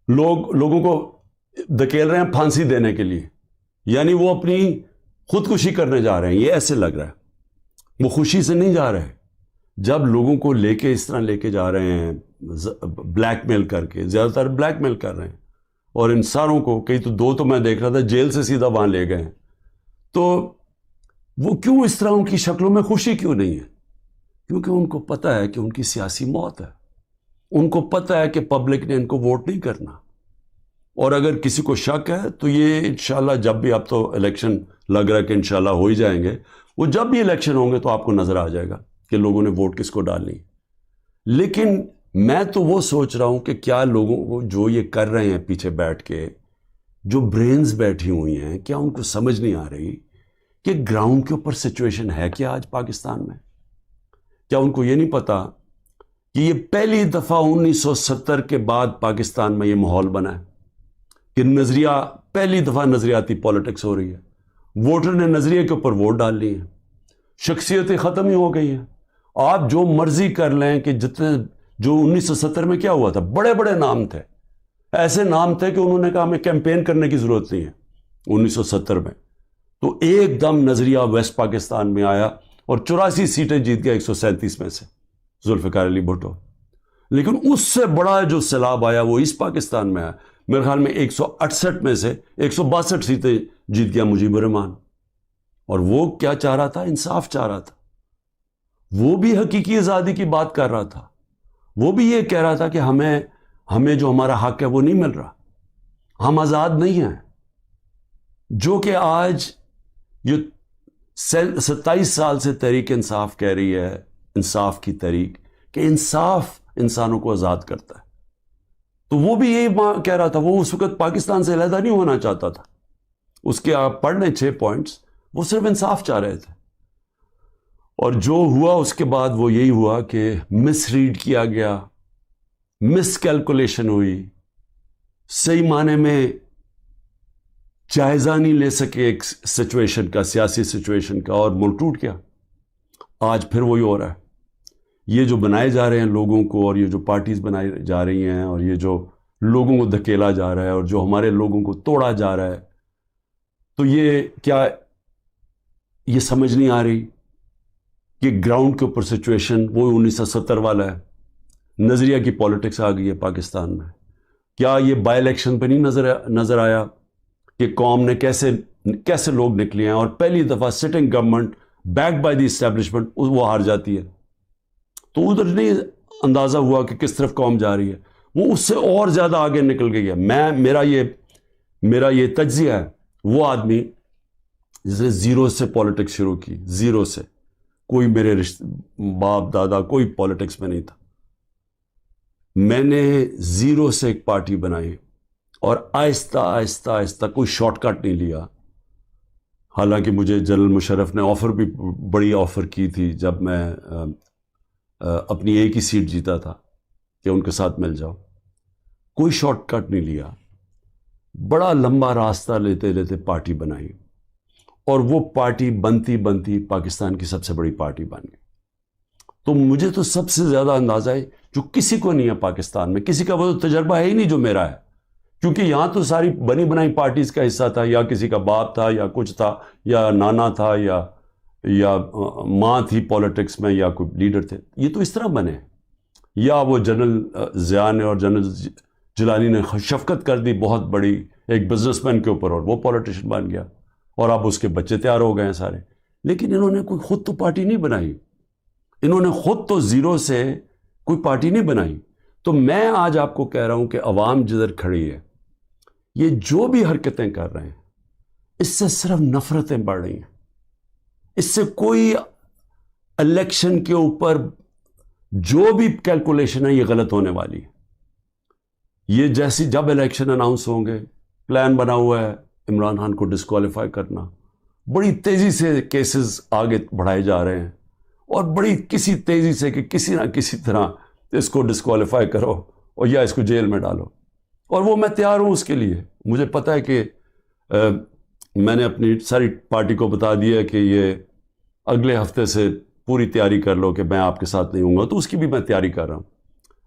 لوگوں کو دھکیل رہے ہیں پھانسی دینے کے لیے، یعنی وہ اپنی خودکشی کرنے جا رہے ہیں. یہ ایسے لگ رہا ہے، وہ خوشی سے نہیں جا رہے. جب لوگوں کو لے کے اس طرح لے کے جا رہے ہیں بلیک میل کر کے، زیادہ تر بلیک میل کر رہے ہیں، اور ان ساروں کو کئی تو میں دیکھ رہا تھا جیل سے سیدھا وہاں لے گئے ہیں. تو وہ کیوں اس طرح ان کی شکلوں میں خوشی کیوں نہیں ہے؟ کیونکہ ان کو پتہ ہے کہ ان کی سیاسی موت ہے. ان کو پتہ ہے کہ پبلک نے ان کو ووٹ نہیں کرنا. اور اگر کسی کو شک ہے تو یہ انشاءاللہ جب بھی، اب تو الیکشن لگ رہا ہے کہ انشاءاللہ ہو ہی جائیں گے، وہ جب بھی الیکشن ہوں گے تو آپ کو نظر آ جائے گا کہ لوگوں نے ووٹ کس کو ڈالنی. لیکن میں تو وہ سوچ رہا ہوں کہ کیا لوگوں کو جو یہ کر رہے ہیں پیچھے بیٹھ کے، جو برینز بیٹھی ہوئی ہیں، کیا ان کو سمجھ نہیں آ رہی کہ گراؤنڈ کے اوپر سچویشن ہے کیا آج پاکستان میں؟ کیا ان کو یہ نہیں پتا کہ یہ پہلی دفعہ 1970 کے بعد پاکستان میں یہ ماحول بنا ہے کہ پہلی دفعہ نظریاتی پالیٹکس ہو رہی ہے. ووٹر نے نظریے کے اوپر ووٹ ڈال لی ہیں، شخصیتیں ختم ہی ہو گئی ہیں. آپ جو مرضی کر لیں کہ جتنے، جو 1970 میں کیا ہوا تھا، بڑے بڑے نام تھے، ایسے نام تھے کہ انہوں نے کہا ہمیں کیمپین کرنے کی ضرورت نہیں ہے 1970 میں. تو ایک دم نظریہ ویسٹ پاکستان میں آیا اور 84 سیٹیں جیت گیا 137 میں سے ذوالفقار علی بھٹو. لیکن اس سے بڑا جو سیلاب آیا وہ اس پاکستان میں آیا. میرے خیال میں 168 میں سے 162 سیٹیں جیت گیا مجیب الرحمان. اور وہ کیا چاہ رہا تھا؟ انصاف چاہ رہا تھا. وہ بھی حقیقی آزادی کی بات کر رہا تھا. وہ بھی یہ کہہ رہا تھا کہ ہمیں جو ہمارا حق ہے وہ نہیں مل رہا، ہم آزاد نہیں ہیں. جو کہ آج یہ 27 سال سے تحریک انصاف کہہ رہی ہے، انصاف کی تحریک، کہ انصاف انسانوں کو آزاد کرتا ہے. تو وہ بھی یہی کہہ رہا تھا. وہ اس وقت پاکستان سے علیحدہ نہیں ہونا چاہتا تھا. اس کے آپ پڑھ لیں 6 پوائنٹس، وہ صرف انصاف چاہ رہے تھے. اور جو ہوا اس کے بعد وہ یہی ہوا کہ مس ریڈ کیا گیا، مس کیلکولیشن ہوئی، صحیح معنی میں جائزہ نہیں لے سکے ایک سچویشن کا، سیاسی سچویشن کا، اور ملک ٹوٹ گیا. آج پھر وہی ہو رہا ہے. یہ جو بنائے جا رہے ہیں لوگوں کو، اور یہ جو پارٹیز بنائی جا رہی ہیں، اور یہ جو لوگوں کو دھکیلا جا رہا ہے، اور جو ہمارے لوگوں کو توڑا جا رہا ہے، تو یہ کیا یہ سمجھ نہیں آ رہی کہ گراؤنڈ کے اوپر سچویشن وہ 1970 والا ہے. نظریہ کی پالیٹکس آ گئی ہے پاکستان میں. کیا یہ بائی الیکشن پہ نہیں نظر آیا کہ قوم نے کیسے لوگ نکلے ہیں، اور پہلی دفعہ sitting government back by the establishment وہ ہار جاتی ہے. تو ادھر نہیں اندازہ ہوا کہ کس طرف قوم جا رہی ہے. وہ اس سے اور زیادہ آگے نکل گئی ہے. میرا یہ تجزیہ ہے. وہ آدمی جس نے زیرو سے پالیٹکس شروع کی، زیرو سے، کوئی میرے باپ دادا کوئی پالیٹکس میں نہیں تھا. میں نے زیرو سے ایک پارٹی بنائی، اور آہستہ آہستہ آہستہ کوئی شارٹ کٹ نہیں لیا. حالانکہ مجھے جنرل مشرف نے آفر بھی بڑی آفر کی تھی جب میں اپنی ایک ہی سیٹ جیتا تھا کہ ان کے ساتھ مل جاؤ. کوئی شارٹ کٹ نہیں لیا، بڑا لمبا راستہ لیتے لیتے پارٹی بنائی، اور وہ پارٹی بنتی بنتی پاکستان کی سب سے بڑی پارٹی بن گئی. تو مجھے تو سب سے زیادہ اندازہ ہے جو کسی کو نہیں ہے پاکستان میں، کسی کا وہ تجربہ ہے ہی نہیں جو میرا ہے. کیونکہ یہاں تو ساری بنی بنائی پارٹیز کا حصہ تھا، یا کسی کا باپ تھا، یا کچھ تھا، یا نانا تھا، یا ماں تھی پالیٹکس میں، یا کوئی لیڈر تھے. یہ تو اس طرح بنے. یا وہ جنرل ضیاء نے اور جنرل جیلانی نے شفقت کر دی بہت بڑی ایک بزنس مین کے اوپر، اور وہ پالیٹیشین بن گیا، اور اب اس کے بچے تیار ہو گئے ہیں سارے. لیکن انہوں نے کوئی خود تو پارٹی نہیں بنائی. انہوں نے خود تو زیرو سے کوئی پارٹی نہیں بنائی. تو میں آج آپ کو کہہ رہا ہوں کہ عوام جدھر کھڑی ہے، یہ جو بھی حرکتیں کر رہے ہیں، اس سے صرف نفرتیں بڑھ رہی ہیں. اس سے کوئی الیکشن کے اوپر جو بھی کیلکولیشن ہے یہ غلط ہونے والی ہے. یہ جیسی جب الیکشن اناؤنس ہوں گے، پلان بنا ہوا ہے عمران خان کو ڈسکوالیفائی کرنا. بڑی تیزی سے کیسز آگے بڑھائے جا رہے ہیں، اور بڑی کسی تیزی سے کہ کسی نہ کسی طرح اس کو ڈسکوالیفائی کرو اور یا اس کو جیل میں ڈالو. اور وہ میں تیار ہوں اس کے لیے. مجھے پتہ ہے کہ میں نے اپنی ساری پارٹی کو بتا دیا کہ یہ اگلے ہفتے سے پوری تیاری کر لو کہ میں آپ کے ساتھ نہیں ہوں گا. تو اس کی بھی میں تیاری کر رہا ہوں.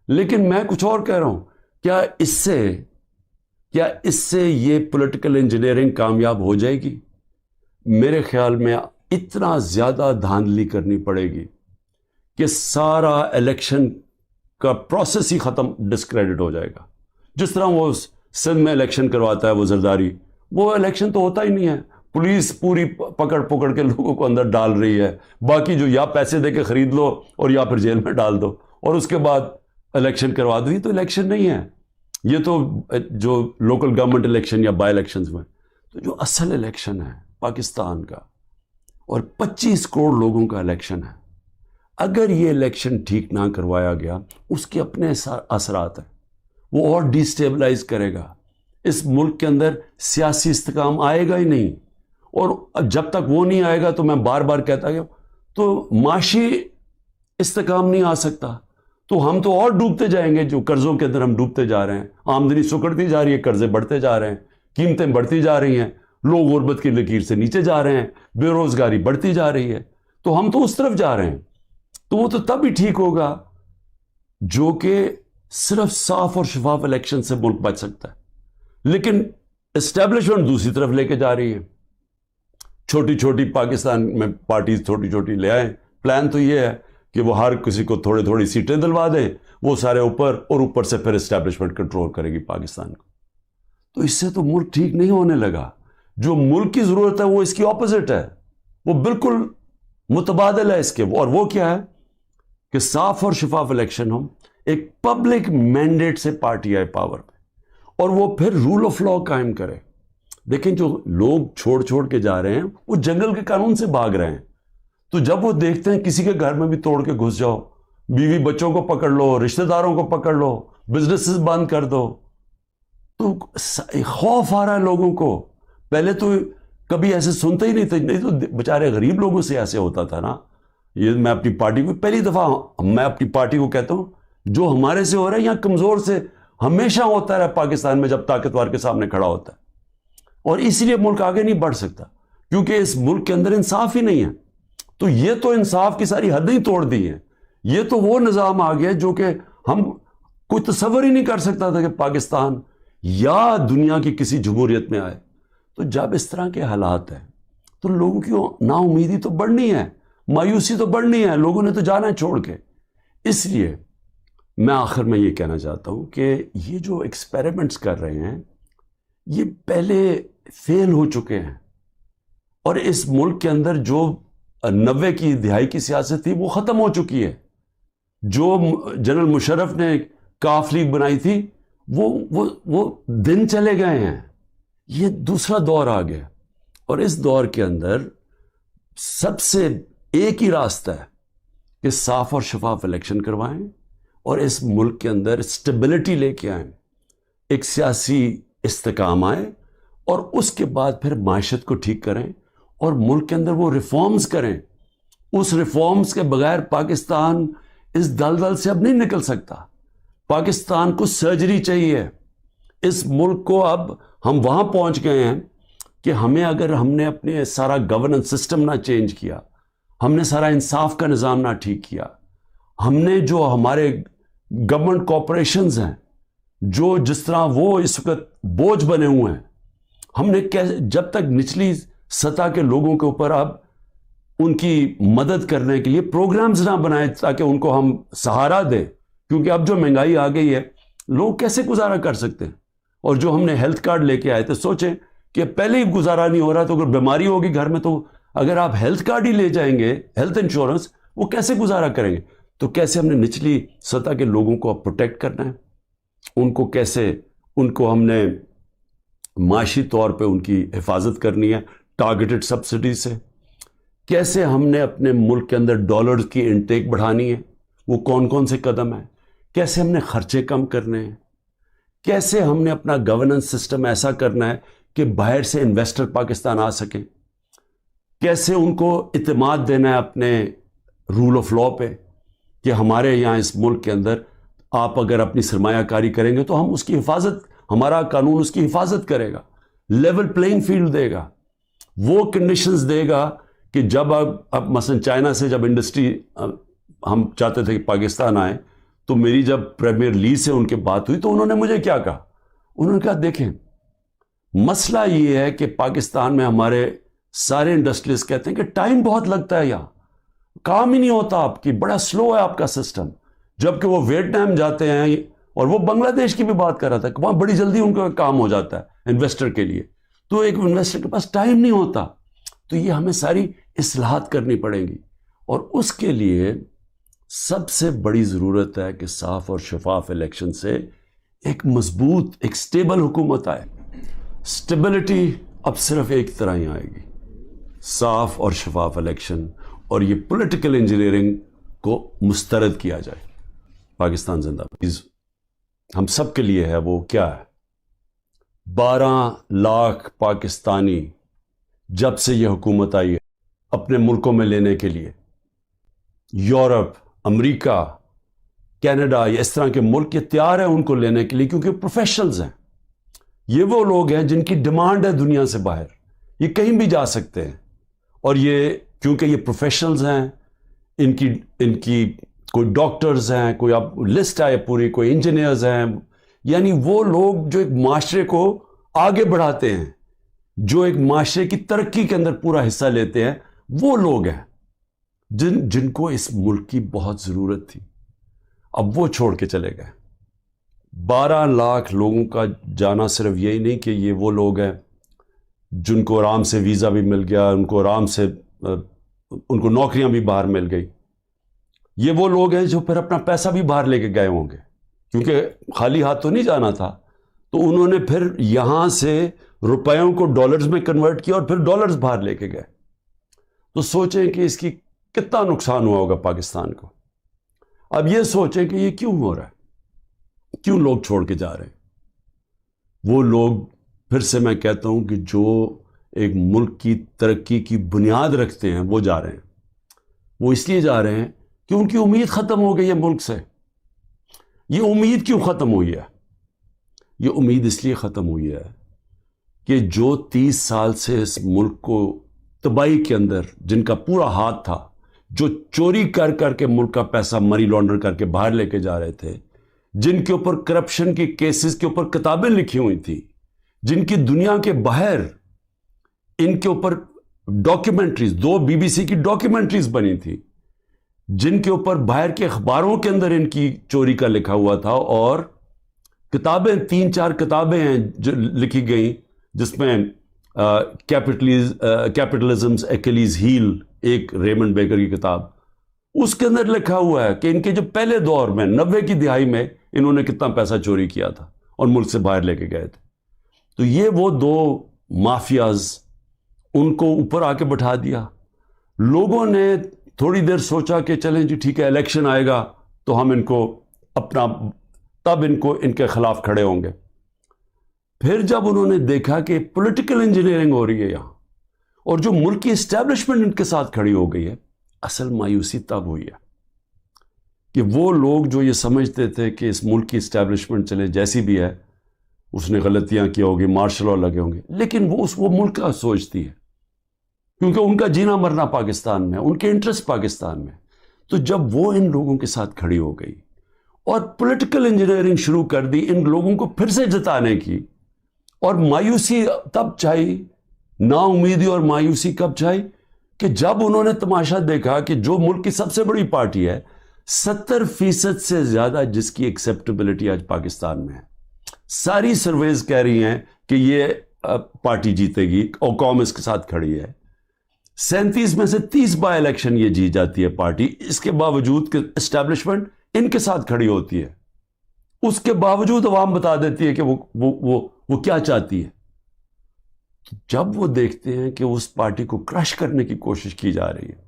لیکن میں کچھ اور کہہ رہا ہوں. کیا اس سے یہ پولیٹیکل انجینئرنگ کامیاب ہو جائے گی؟ میرے خیال میں اتنا زیادہ دھاندلی کرنی پڑے گی کہ سارا الیکشن کا پروسیس ہی ختم، ڈسکریڈٹ ہو جائے گا. جس طرح وہ سندھ میں الیکشن کرواتا ہے وہ زرداری، وہ الیکشن تو ہوتا ہی نہیں ہے. پولیس پوری پکڑ کے لوگوں کو اندر ڈال رہی ہے، باقی جو یا پیسے دے کے خرید لو اور یا پھر جیل میں ڈال دو، اور اس کے بعد الیکشن کروا دو. یہ تو الیکشن نہیں ہے. یہ تو جو لوکل گورنمنٹ الیکشن یا بائی الیکشنز میں، تو جو اصل الیکشن ہے پاکستان کا اور 25 کروڑ لوگوں کا الیکشن ہے، اگر یہ الیکشن ٹھیک نہ کروایا گیا اس کے اپنے اثرات ہیں. وہ اور ڈیسٹیبلائز کرے گا. اس ملک کے اندر سیاسی استحکام آئے گا ہی نہیں، اور جب تک وہ نہیں آئے گا تو میں بار بار کہتا ہوں تو معاشی استحکام نہیں آ سکتا. تو ہم تو اور ڈوبتے جائیں گے، جو قرضوں کے اندر ہم ڈوبتے جا رہے ہیں. آمدنی سکڑتی جا رہی ہے، قرضے بڑھتے جا رہے ہیں، قیمتیں بڑھتی جا رہی ہیں، لوگ غربت کی لکیر سے نیچے جا رہے ہیں، بے روزگاری بڑھتی جا رہی ہے. تو ہم تو اس طرف جا رہے ہیں. تو وہ تو تب ہی ٹھیک ہوگا جو کہ صرف صاف اور شفاف الیکشن سے ملک بچ سکتا ہے. لیکن اسٹیبلشمنٹ دوسری طرف لے کے جا رہی ہے. چھوٹی چھوٹی پاکستان میں پارٹیز چھوٹی چھوٹی لے آئیں. پلان تو یہ ہے کہ وہ ہر کسی کو تھوڑی سیٹیں دلوا دیں، وہ سارے اوپر، اور اوپر سے پھر اسٹیبلشمنٹ کنٹرول کرے گی پاکستان کو. تو اس سے تو ملک ٹھیک نہیں ہونے لگا. جو ملک کی ضرورت ہے وہ اس کی اپوزٹ ہے، وہ بالکل متبادل ہے اس کے. اور وہ کیا ہے کہ صاف اور شفاف الیکشن ہو، ایک پبلک مینڈیٹ سے پارٹی آئے پاور پہ، اور وہ پھر رول آف لا قائم کرے. دیکھیں جو لوگ چھوڑ کے جا رہے ہیں وہ جنگل کے قانون سے بھاگ رہے ہیں. تو جب وہ دیکھتے ہیں کسی کے گھر میں بھی توڑ کے گھس جاؤ، بیوی بچوں کو پکڑ لو، رشتہ داروں کو پکڑ لو، بزنسز بند کر دو، تو خوف آ رہا ہے لوگوں کو. پہلے تو کبھی ایسے سنتے ہی نہیں تھے. نہیں تو بیچارے غریب لوگوں سے ایسے ہوتا تھا نا. یہ میں اپنی پارٹی کو پہلی دفعہ میں اپنی پارٹی کو کہتا ہوں، جو ہمارے سے ہو رہا ہے یا کمزور سے ہمیشہ ہوتا رہا پاکستان میں جب طاقتور کے سامنے کھڑا ہوتا ہے. اور اسی لیے ملک آگے نہیں بڑھ سکتا، کیونکہ اس ملک کے اندر انصاف ہی نہیں ہے. تو یہ تو انصاف کی ساری حدیں ہی توڑ دی ہیں. یہ تو وہ نظام آ گیا جو کہ ہم کوئی تصور ہی نہیں کر سکتا تھا کہ پاکستان یا دنیا کی کسی جمہوریت میں آئے. تو جب اس طرح کے حالات ہیں تو لوگوں کی نا امیدی تو بڑھنی ہے، مایوسی تو بڑھنی ہے. لوگوں نے تو جانا ہے چھوڑ کے. اس لیے میں آخر میں یہ کہنا چاہتا ہوں کہ یہ جو ایکسپیریمنٹس کر رہے ہیں یہ پہلے فیل ہو چکے ہیں. اور اس ملک کے اندر جو 90 کی دہائی کی سیاست تھی وہ ختم ہو چکی ہے. جو جنرل مشرف نے کاف لیگ بنائی تھی وہ دن چلے گئے ہیں. یہ دوسرا دور آ گیا. اور اس دور کے اندر سب سے ایک ہی راستہ ہے کہ صاف اور شفاف الیکشن کروائیں اور اس ملک کے اندر اسٹیبلٹی لے کے آئیں، ایک سیاسی استحکام آئے، اور اس کے بعد پھر معیشت کو ٹھیک کریں اور ملک کے اندر وہ ریفارمز کریں. اس ریفارمز کے بغیر پاکستان اس دلدل سے اب نہیں نکل سکتا. پاکستان کو سرجری چاہیے. اس ملک کو اب ہم وہاں پہنچ گئے ہیں کہ اگر ہم نے اپنے سارا گورننس سسٹم نہ چینج کیا، ہم نے سارا انصاف کا نظام نہ ٹھیک کیا، ہم نے جو ہمارے گورنمنٹ کارپوریشنز ہیں جو جس طرح وہ اس وقت بوجھ بنے ہوئے ہیں، ہم نے جب تک نچلی سطح کے لوگوں کے اوپر اب ان کی مدد کرنے کے لیے پروگرامز نہ بنائے تاکہ ان کو ہم سہارا دیں. کیونکہ اب جو مہنگائی آ گئی ہے لوگ کیسے گزارا کر سکتے ہیں. اور جو ہم نے ہیلتھ کارڈ لے کے آئے تھے، سوچیں کہ پہلے ہی گزارا نہیں ہو رہا تو اگر بیماری ہوگی گھر میں تو اگر آپ ہیلتھ کارڈ ہی لے جائیں گے، ہیلتھ انشورنس، وہ کیسے گزارا کریں گے. تو کیسے ہم نے نچلی سطح کے لوگوں کو اب پروٹیکٹ کرنا ہے، ان کو کیسے، ان کو ہم نے معاشی طور پہ ان کی حفاظت کرنی ہے ٹارگیٹڈ سبسڈی سے. کیسے ہم نے اپنے ملک کے اندر ڈالرز کی انٹیک بڑھانی ہے، وہ کون کون سے قدم ہیں. کیسے ہم نے خرچے کم کرنے ہیں. کیسے ہم نے اپنا گورننس سسٹم ایسا کرنا ہے کہ باہر سے انویسٹر پاکستان آ سکیں. کیسے ان کو اعتماد دینا ہے اپنے رول آف لا پہ کہ ہمارے یہاں اس ملک کے اندر آپ اگر اپنی سرمایہ کاری کریں گے تو ہم اس کی حفاظت، ہمارا قانون اس کی حفاظت کرے گا، لیول پلینگ فیلڈ دے گا، وہ کنڈیشنز دے گا کہ جب اب مثلا چائنا سے جب انڈسٹری ہم چاہتے تھے کہ پاکستان آئے، تو میری جب پریمیئر لی سے ان کے بات ہوئی تو انہوں نے مجھے کیا کہا، انہوں نے کہا دیکھیں مسئلہ یہ ہے کہ پاکستان میں ہمارے سارے انڈسٹریز کہتے ہیں کہ ٹائم بہت لگتا ہے، یہاں کام ہی نہیں ہوتا، آپ کی بڑا سلو ہے آپ کا سسٹم. جبکہ وہ ویتنام جاتے ہیں، اور وہ بنگلہ دیش کی بھی بات کر رہا تھا کہ وہاں بڑی جلدی ان کا کام ہو جاتا ہے انویسٹر کے لیے. تو ایک انویسٹر کے پاس ٹائم نہیں ہوتا. تو یہ ہمیں ساری اصلاحات کرنی پڑیں گی، اور اس کے لیے سب سے بڑی ضرورت ہے کہ صاف اور شفاف الیکشن سے ایک مضبوط، ایک سٹیبل حکومت آئے. سٹیبلٹی اب صرف ایک طرح ہی آئے گی، صاف اور شفاف الیکشن، اور یہ پولیٹیکل انجینئرنگ کو مسترد کیا جائے. پاکستان زندہ باد. ہم سب کے لیے ہے، وہ کیا ہے؟ 12 لاکھ پاکستانی جب سے یہ حکومت آئی ہے اپنے ملکوں میں لینے کے لیے. یورپ، امریکہ، کینیڈا، یہ اس طرح کے ملک یہ تیار ہیں ان کو لینے کے لیے، کیونکہ پروفیشنلز ہیں. یہ وہ لوگ ہیں جن کی ڈیمانڈ ہے دنیا سے باہر، یہ کہیں بھی جا سکتے ہیں. اور یہ کیونکہ یہ پروفیشنلز ہیں، ان کی کوئی ڈاکٹرز ہیں، کوئی اب لسٹ ہے پوری، کوئی انجینئرز ہیں، یعنی وہ لوگ جو ایک معاشرے کو آگے بڑھاتے ہیں، جو ایک معاشرے کی ترقی کے اندر پورا حصہ لیتے ہیں، وہ لوگ ہیں جن کو اس ملک کی بہت ضرورت تھی. اب وہ چھوڑ کے چلے گئے. 12 لاکھ لوگوں کا جانا صرف یہی نہیں کہ یہ وہ لوگ ہیں جن کو آرام سے ویزا بھی مل گیا، ان کو آرام سے ان کو نوکریاں بھی باہر مل گئی. یہ وہ لوگ ہیں جو پھر اپنا پیسہ بھی باہر لے کے گئے ہوں گے، کیونکہ خالی ہاتھ تو نہیں جانا تھا. تو انہوں نے پھر یہاں سے روپیوں کو ڈالرز میں کنورٹ کیا اور پھر ڈالرز باہر لے کے گئے. تو سوچیں کہ اس کی کتنا نقصان ہوا ہوگا پاکستان کو. اب یہ سوچیں کہ یہ کیوں ہو رہا ہے، کیوں لوگ چھوڑ کے جا رہے ہیں. وہ لوگ، پھر سے میں کہتا ہوں کہ جو ایک ملک کی ترقی کی بنیاد رکھتے ہیں وہ جا رہے ہیں. وہ اس لیے جا رہے ہیں کہ ان کی امید ختم ہو گئی ہے ملک سے. یہ امید کیوں ختم ہوئی ہے؟ یہ امید اس لیے ختم ہوئی ہے کہ جو 30 سال سے اس ملک کو تباہی کے اندر جن کا پورا ہاتھ تھا، جو چوری کر کر کے ملک کا پیسہ منی لانڈر کر کے باہر لے کے جا رہے تھے، جن کے اوپر کرپشن کے کیسز کے اوپر کتابیں لکھی ہوئی تھی، جن کی دنیا کے باہر ان کے اوپر ڈاکیومنٹریز، 2 BBC کی ڈاکیومنٹریز بنی تھی، جن کے اوپر باہر کے اخباروں کے اندر ان کی چوری کا لکھا ہوا تھا، اور کتابیں 3-4 کتابیں ہیں جو لکھی گئیں، جس میں کیپٹلزمز ایکلیز ہیل، ایک ریمنڈ بیکر کی کتاب، اس کے اندر لکھا ہوا ہے کہ ان کے جو پہلے دور میں 90 کی دہائی میں انہوں نے کتنا پیسہ چوری کیا تھا اور ملک سے باہر لے کے گئے تھے. تو یہ وہ 2 مافیاز، ان کو اوپر آ کے بٹھا دیا. لوگوں نے تھوڑی دیر سوچا کہ چلیں جی ٹھیک ہے، الیکشن آئے گا تو ہم ان کو اپنا، تب ان کے خلاف کھڑے ہوں گے. پھر جب انہوں نے دیکھا کہ پولیٹیکل انجینئرنگ ہو رہی ہے یہاں، اور جو ملک کی اسٹیبلشمنٹ ان کے ساتھ کھڑی ہو گئی ہے، اصل مایوسی تب ہوئی ہے کہ وہ لوگ جو یہ سمجھتے تھے کہ اس ملک کی اسٹیبلشمنٹ چلے جیسی بھی ہے، اس نے غلطیاں کی ہوگی، مارشل لا لگے ہوں گے، لیکن وہ ملک کا سوچتی ہے، کیونکہ ان کا جینا مرنا پاکستان میں، ان کے انٹرسٹ پاکستان میں. تو جب وہ ان لوگوں کے ساتھ کھڑی ہو گئی اور پولیٹیکل انجینئرنگ شروع کر دی ان لوگوں کو پھر سے جتانے کی، اور مایوسی تب چھائی، نا امیدی اور مایوسی کب چھائی کہ جب انہوں نے تماشا دیکھا کہ جو ملک کی سب سے بڑی پارٹی ہے، 70% سے زیادہ جس کی ایکسیپٹیبلٹی آج پاکستان میں ہے، ساری سرویز کہہ رہی ہیں کہ یہ پارٹی جیتے گی اور قوم اس کے ساتھ کھڑی ہے. 37 میں سے 30 بائی الیکشن یہ جیت جاتی ہے پارٹی، اس کے باوجود کہ اسٹیبلشمنٹ ان کے ساتھ کھڑی ہوتی ہے. اس کے باوجود عوام بتا دیتی ہے کہ وہ کیا چاہتی ہے. جب وہ دیکھتے ہیں کہ اس پارٹی کو کرش کرنے کی کوشش کی جا رہی ہے،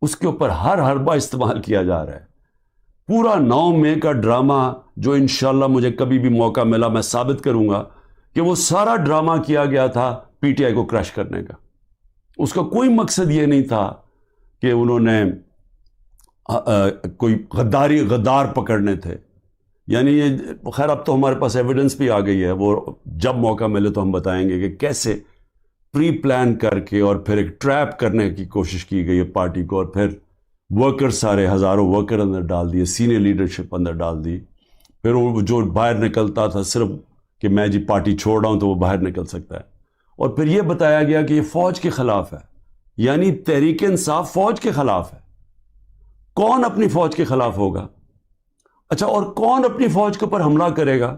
اس کے اوپر ہر حربہ استعمال کیا جا رہا ہے، پورا 9 مئی کا ڈرامہ جو انشاءاللہ مجھے کبھی بھی موقع ملا میں ثابت کروں گا کہ وہ سارا ڈرامہ کیا گیا تھا PTI کو کرش کرنے کا. اس کا کوئی مقصد یہ نہیں تھا کہ انہوں نے کوئی غدار پکڑنے تھے. یعنی یہ خیر اب تو ہمارے پاس ایویڈنس بھی آ گئی ہے، وہ جب موقع ملے تو ہم بتائیں گے کہ کیسے پری پلان کر کے اور پھر ایک ٹریپ کرنے کی کوشش کی گئی ہے پارٹی کو، اور پھر ورکر سارے ہزاروں ورکر اندر ڈال دیے، سینئر لیڈرشپ اندر ڈال دی. پھر وہ جو باہر نکلتا تھا صرف کہ میں جی پارٹی چھوڑ رہا ہوں تو وہ باہر نکل سکتا ہے. اور پھر یہ بتایا گیا کہ یہ فوج کے خلاف ہے، یعنی تحریک انصاف فوج کے خلاف ہے. کون اپنی فوج کے خلاف ہوگا؟ اچھا، اور کون اپنی فوج کے اوپر حملہ کرے گا؟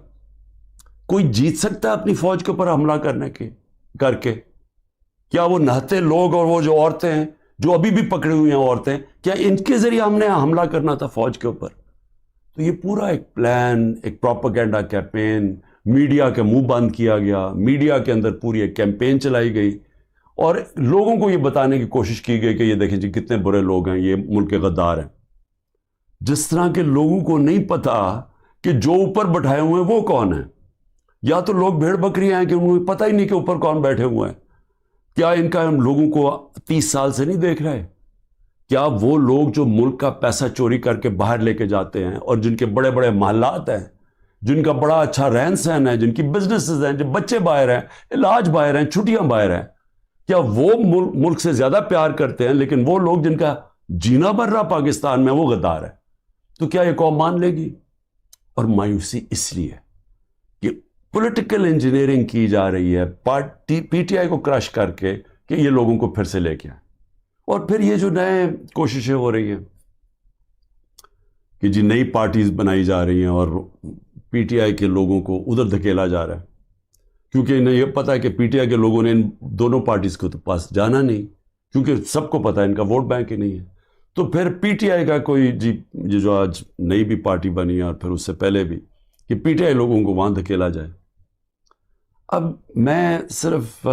کوئی جیت سکتا ہے اپنی فوج کے اوپر حملہ کر کے؟ کیا وہ نہتے لوگ اور وہ جو عورتیں ہیں جو ابھی بھی پکڑی ہوئی ہیں عورتیں، کیا ان کے ذریعے ہم نے حملہ کرنا تھا فوج کے اوپر؟ تو یہ پورا ایک پلان، ایک پروپیگنڈا کیمپین، میڈیا کے منہ بند کیا گیا، میڈیا کے اندر پوری ایک کیمپین چلائی گئی اور لوگوں کو یہ بتانے کی کوشش کی گئی کہ یہ دیکھیں جی کتنے برے لوگ ہیں، یہ ملک کے غدار ہیں. جس طرح کے لوگوں کو نہیں پتا کہ جو اوپر بٹھائے ہوئے ہیں وہ کون ہیں. یا تو لوگ بھیڑ بکریاں ہیں کہ انہیں پتہ ہی نہیں کہ اوپر کون بیٹھے ہوئے ہیں. کیا ان کا ہم لوگوں کو 30 سال سے نہیں دیکھ رہے؟ کیا وہ لوگ جو ملک کا پیسہ چوری کر کے باہر لے کے جاتے ہیں اور جن کے بڑے بڑے محلات ہیں، جن کا بڑا اچھا رہن سہن ہے، جن کی بزنسز ہیں، جو بچے باہر ہیں، علاج باہر ہیں، چھٹیاں باہر ہیں، کیا وہ ملک سے زیادہ پیار کرتے ہیں؟ لیکن وہ لوگ جن کا جینا بھر رہا پاکستان میں وہ غدار ہے. تو کیا یہ قوم مان لے گی؟ اور مایوسی اس لیے کہ پولیٹیکل انجینئرنگ کی جا رہی ہے پی ٹی آئی کو کرش کر کے کہ یہ لوگوں کو پھر سے لے کے آئیں. اور پھر یہ جو نئے کوششیں ہو رہی ہیں کہ جی نئی پارٹیز بنائی جا رہی ہیں اور پی ٹی آئی کے لوگوں کو ادھر دھکیلا جا رہا ہے، کیونکہ انہیں یہ پتا ہے کہ پی ٹی آئی کے لوگوں نے ان دونوں پارٹیز کو تو پاس جانا نہیں، کیونکہ سب کو پتا ہے ان کا ووٹ بینک ہی نہیں ہے. تو پھر پی ٹی آئی کا کوئی جی یہ جو آج نئی بھی پارٹی بنی ہے اور پھر اس سے پہلے بھی کہ پی ٹی آئی لوگوں کو وہاں دھکیلا جائے. اب میں صرف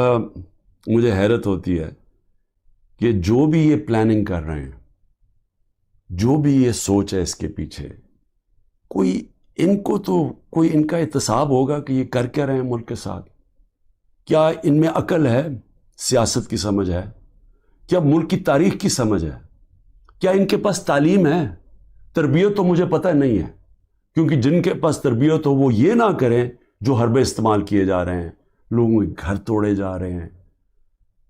مجھے حیرت ہوتی ہے کہ جو بھی یہ پلاننگ کر رہے ہیں، جو بھی یہ سوچ ہے اس کے پیچھے، کوئی ان کا احتساب ہوگا کہ یہ کر کیا رہے ہیں ملک کے ساتھ؟ کیا ان میں عقل ہے، سیاست کی سمجھ ہے؟ کیا ملک کی تاریخ کی سمجھ ہے؟ کیا ان کے پاس تعلیم ہے؟ تربیت تو مجھے پتہ نہیں ہے، کیونکہ جن کے پاس تربیت ہو وہ یہ نہ کریں جو حربے استعمال کیے جا رہے ہیں. لوگوں کے گھر توڑے جا رہے ہیں،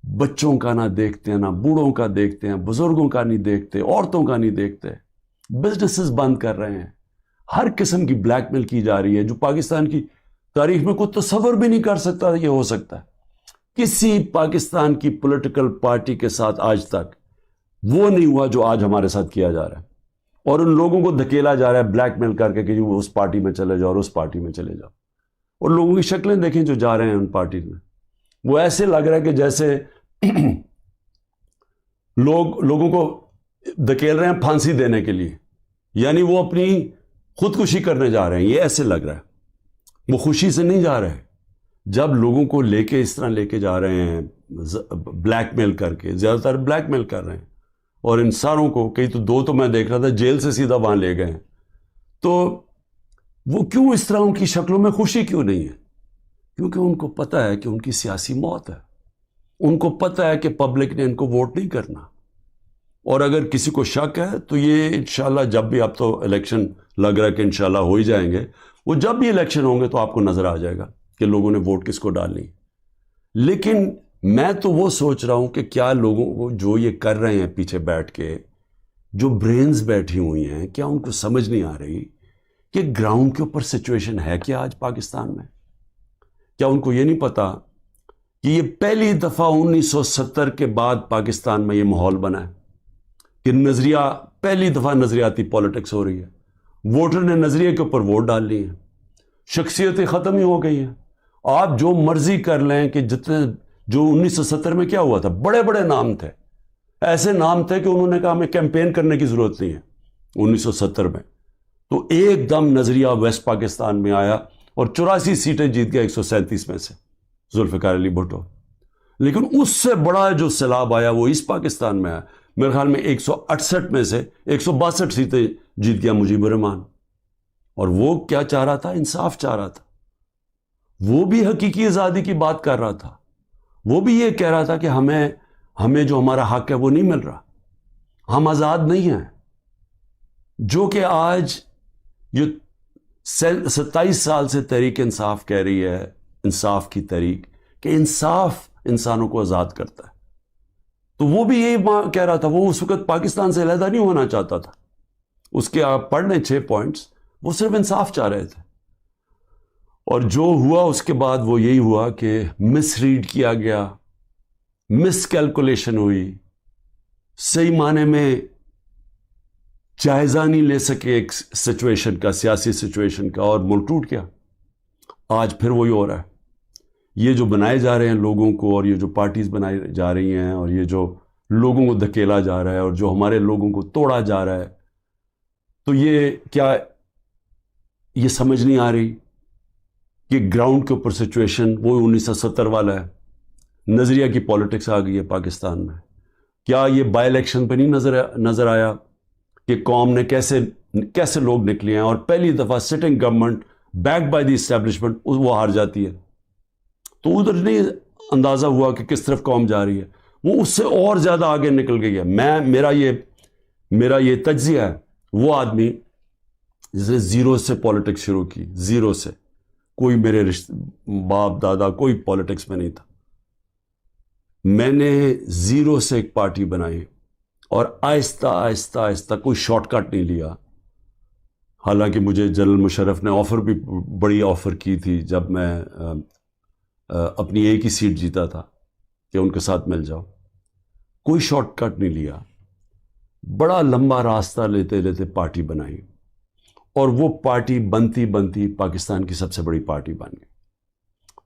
بچوں کا نہ دیکھتے ہیں، نہ بوڑھوں کا دیکھتے ہیں، بزرگوں کا نہیں دیکھتے، عورتوں کا نہیں دیکھتے، بزنسز بند کر رہے ہیں، ہر قسم کی بلیک میل کی جا رہی ہے جو پاکستان کی تاریخ میں کوئی تصور بھی نہیں کر سکتا یہ ہو سکتا ہے. کسی پاکستان کی پولیٹیکل پارٹی کے ساتھ آج تک وہ نہیں ہوا جو آج ہمارے ساتھ کیا جا رہا ہے. اور ان لوگوں کو دھکیلا جا رہا ہے بلیک میل کر کے کہ وہ اس پارٹی میں چلے جاؤ اور اس پارٹی میں چلے جاؤ. اور لوگوں کی شکلیں دیکھیں جو جا رہے ہیں ان پارٹیز میں، وہ ایسے لگ رہا ہے کہ جیسے لوگوں کو دھکیل رہے ہیں پھانسی دینے کے لیے، یعنی وہ اپنی خودکشی کرنے جا رہے ہیں. یہ ایسے لگ رہا ہے، وہ خوشی سے نہیں جا رہے. جب لوگوں کو لے کے اس طرح لے کے جا رہے ہیں بلیک میل کر کے، زیادہ تر بلیک میل کر رہے ہیں، اور انسانوں کو کئی تو میں دیکھ رہا تھا جیل سے سیدھا وہاں لے گئے ہیں. تو وہ کیوں اس طرح ان کی شکلوں میں خوشی کیوں نہیں ہے؟ کیونکہ ان کو پتہ ہے کہ ان کی سیاسی موت ہے. ان کو پتہ ہے کہ پبلک نے ان کو ووٹ نہیں کرنا. اور اگر کسی کو شک ہے تو یہ انشاءاللہ جب بھی، اب تو الیکشن لگ رہا ہے کہ انشاءاللہ ہو ہی جائیں گے، وہ جب بھی الیکشن ہوں گے تو آپ کو نظر آ جائے گا کہ لوگوں نے ووٹ کس کو ڈالنی. لیکن میں تو وہ سوچ رہا ہوں کہ کیا لوگوں کو جو یہ کر رہے ہیں پیچھے بیٹھ کے، جو برینز بیٹھی ہوئی ہیں، کیا ان کو سمجھ نہیں آ رہی کہ گراؤنڈ کے اوپر سچویشن ہے کیا آج پاکستان میں؟ کیا ان کو یہ نہیں پتا کہ یہ پہلی دفعہ 1970 کے بعد پاکستان میں یہ ماحول بنا ہے کہ نظریہ، پہلی دفعہ نظریاتی پالیٹکس ہو رہی ہے. ووٹر نے نظریے کے اوپر ووٹ ڈال لی ہیں، شخصیتیں ختم ہی ہو گئی ہیں. آپ جو مرضی کر لیں کہ جتنے جو 1970 میں کیا ہوا تھا، بڑے بڑے نام تھے، ایسے نام تھے کہ انہوں نے کہا ہمیں کیمپین کرنے کی ضرورت نہیں ہے 1970 میں. تو ایک دم نظریہ ویسٹ پاکستان میں آیا اور 84 سیٹیں جیت گیا 137 میں سے ذوالفقار علی بھٹو. لیکن اس سے بڑا جو سیلاب آیا وہ اس پاکستان میں آیا. میرے خیال میں 168 میں سے 162 سیٹیں جیت گیا مجیب الرحمان. اور وہ کیا چاہ رہا تھا؟ انصاف چاہ رہا تھا. وہ بھی حقیقی آزادی کی بات کر رہا تھا. وہ بھی یہ کہہ رہا تھا کہ ہمیں جو ہمارا حق ہے وہ نہیں مل رہا، ہم آزاد نہیں ہیں. جو کہ آج یہ 27 سال سے تحریک انصاف کہہ رہی ہے، انصاف کی تحریک، کہ انصاف انسانوں کو آزاد کرتا ہے. تو وہ بھی یہی کہہ رہا تھا. وہ اس وقت پاکستان سے علیحدہ نہیں ہونا چاہتا تھا. اس کے آپ پڑھ لیں 6 پوائنٹس، وہ صرف انصاف چاہ رہے تھے. اور جو ہوا اس کے بعد وہ یہی ہوا کہ مس ریڈ کیا گیا، مس کیلکولیشن ہوئی، صحیح معنی میں جائزہ نہیں لے سکے ایک سچویشن کا، سیاسی سچویشن کا، اور ملک ٹوٹ گیا۔ آج پھر وہی ہو رہا ہے۔ یہ جو بنائے جا رہے ہیں لوگوں کو، اور یہ جو پارٹیز بنائی جا رہی ہیں، اور یہ جو لوگوں کو دھکیلا جا رہا ہے، اور جو ہمارے لوگوں کو توڑا جا رہا ہے، تو یہ کیا یہ سمجھ نہیں آ رہی کہ گراؤنڈ کے اوپر سچویشن وہ 1970 والا ہے؟ نظریہ کی پالیٹکس آ گئی ہے پاکستان میں۔ کیا یہ بائی الیکشن پہ نہیں نظر آیا کہ قوم نے کیسے لوگ نکلے ہیں، اور پہلی دفعہ sitting government back by the establishment وہ ہار جاتی ہے؟ تو ادھر نہیں اندازہ ہوا کہ کس طرف قوم جا رہی ہے، وہ اس سے اور زیادہ آگے نکل گئی ہے۔ میرا یہ تجزیہ ہے، وہ آدمی جس نے زیرو سے پالیٹکس شروع کی، زیرو سے، کوئی میرے باپ دادا کوئی پالیٹکس میں نہیں تھا، میں نے زیرو سے ایک پارٹی بنائی، اور آہستہ آہستہ آہستہ کوئی شارٹ کٹ نہیں لیا۔ حالانکہ مجھے جنرل مشرف نے آفر بھی بڑی آفر کی تھی جب میں اپنی ایک ہی سیٹ جیتا تھا کہ ان کے ساتھ مل جاؤ، کوئی شارٹ کٹ نہیں لیا، بڑا لمبا راستہ لیتے لیتے پارٹی بنائی، اور وہ پارٹی بنتی بنتی پاکستان کی سب سے بڑی پارٹی بن گئی۔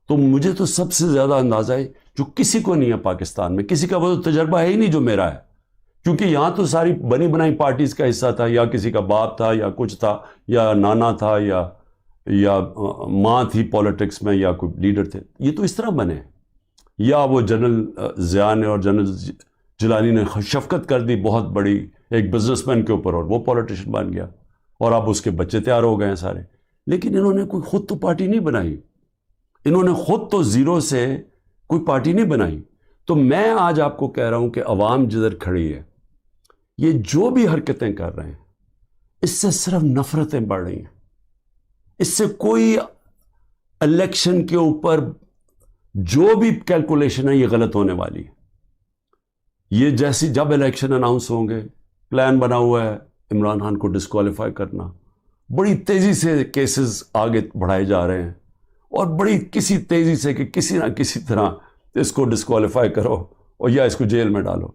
تو مجھے تو سب سے زیادہ اندازہ ہے جو کسی کو نہیں ہے پاکستان میں، کسی کا وہ تجربہ ہے ہی نہیں جو میرا ہے، کیونکہ یہاں تو ساری بنی بنائی پارٹیز کا حصہ تھا، یا کسی کا باپ تھا، یا کچھ تھا، یا نانا تھا، یا ماں تھی پالیٹکس میں، یا کوئی لیڈر تھے۔ یہ تو اس طرح بنے، یا وہ جنرل ضیاء نے اور جنرل جیلانی نے شفقت کر دی بہت بڑی ایک بزنس مین کے اوپر، اور وہ پالیٹیشین بن گیا، اور اب اس کے بچے تیار ہو گئے ہیں سارے۔ لیکن انہوں نے کوئی خود تو پارٹی نہیں بنائی، انہوں نے خود تو زیرو سے کوئی پارٹی نہیں بنائی۔ تو میں آج آپ کو کہہ رہا ہوں کہ عوام جدھر کھڑی ہے، یہ جو بھی حرکتیں کر رہے ہیں، اس سے صرف نفرتیں بڑھ رہی ہیں، اس سے کوئی الیکشن کے اوپر جو بھی کیلکولیشن ہے یہ غلط ہونے والی ہے۔ یہ جیسی جب الیکشن اناؤنس ہوں گے، پلان بنا ہوا ہے عمران خان کو ڈسکوالیفائی کرنا، بڑی تیزی سے کیسز آگے بڑھائے جا رہے ہیں، اور بڑی کسی تیزی سے کہ کسی نہ کسی طرح اس کو ڈسکوالیفائی کرو، اور یا اس کو جیل میں ڈالو،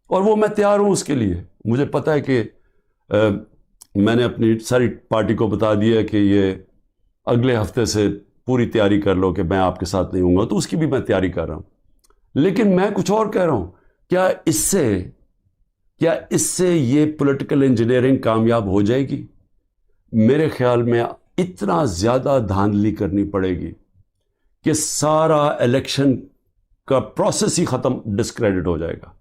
اور وہ میں تیار ہوں اس کے لیے۔ مجھے پتہ ہے کہ میں نے اپنی ساری پارٹی کو بتا دیا کہ یہ اگلے ہفتے سے پوری تیاری کر لو کہ میں آپ کے ساتھ نہیں ہوں گا، تو اس کی بھی میں تیاری کر رہا ہوں۔ لیکن میں کچھ اور کہہ رہا ہوں، کیا اس سے یہ پولیٹیکل انجینئرنگ کامیاب ہو جائے گی؟ میرے خیال میں اتنا زیادہ دھاندلی کرنی پڑے گی کہ سارا الیکشن کا پروسیس ہی ختم، ڈسکریڈٹ ہو جائے گا۔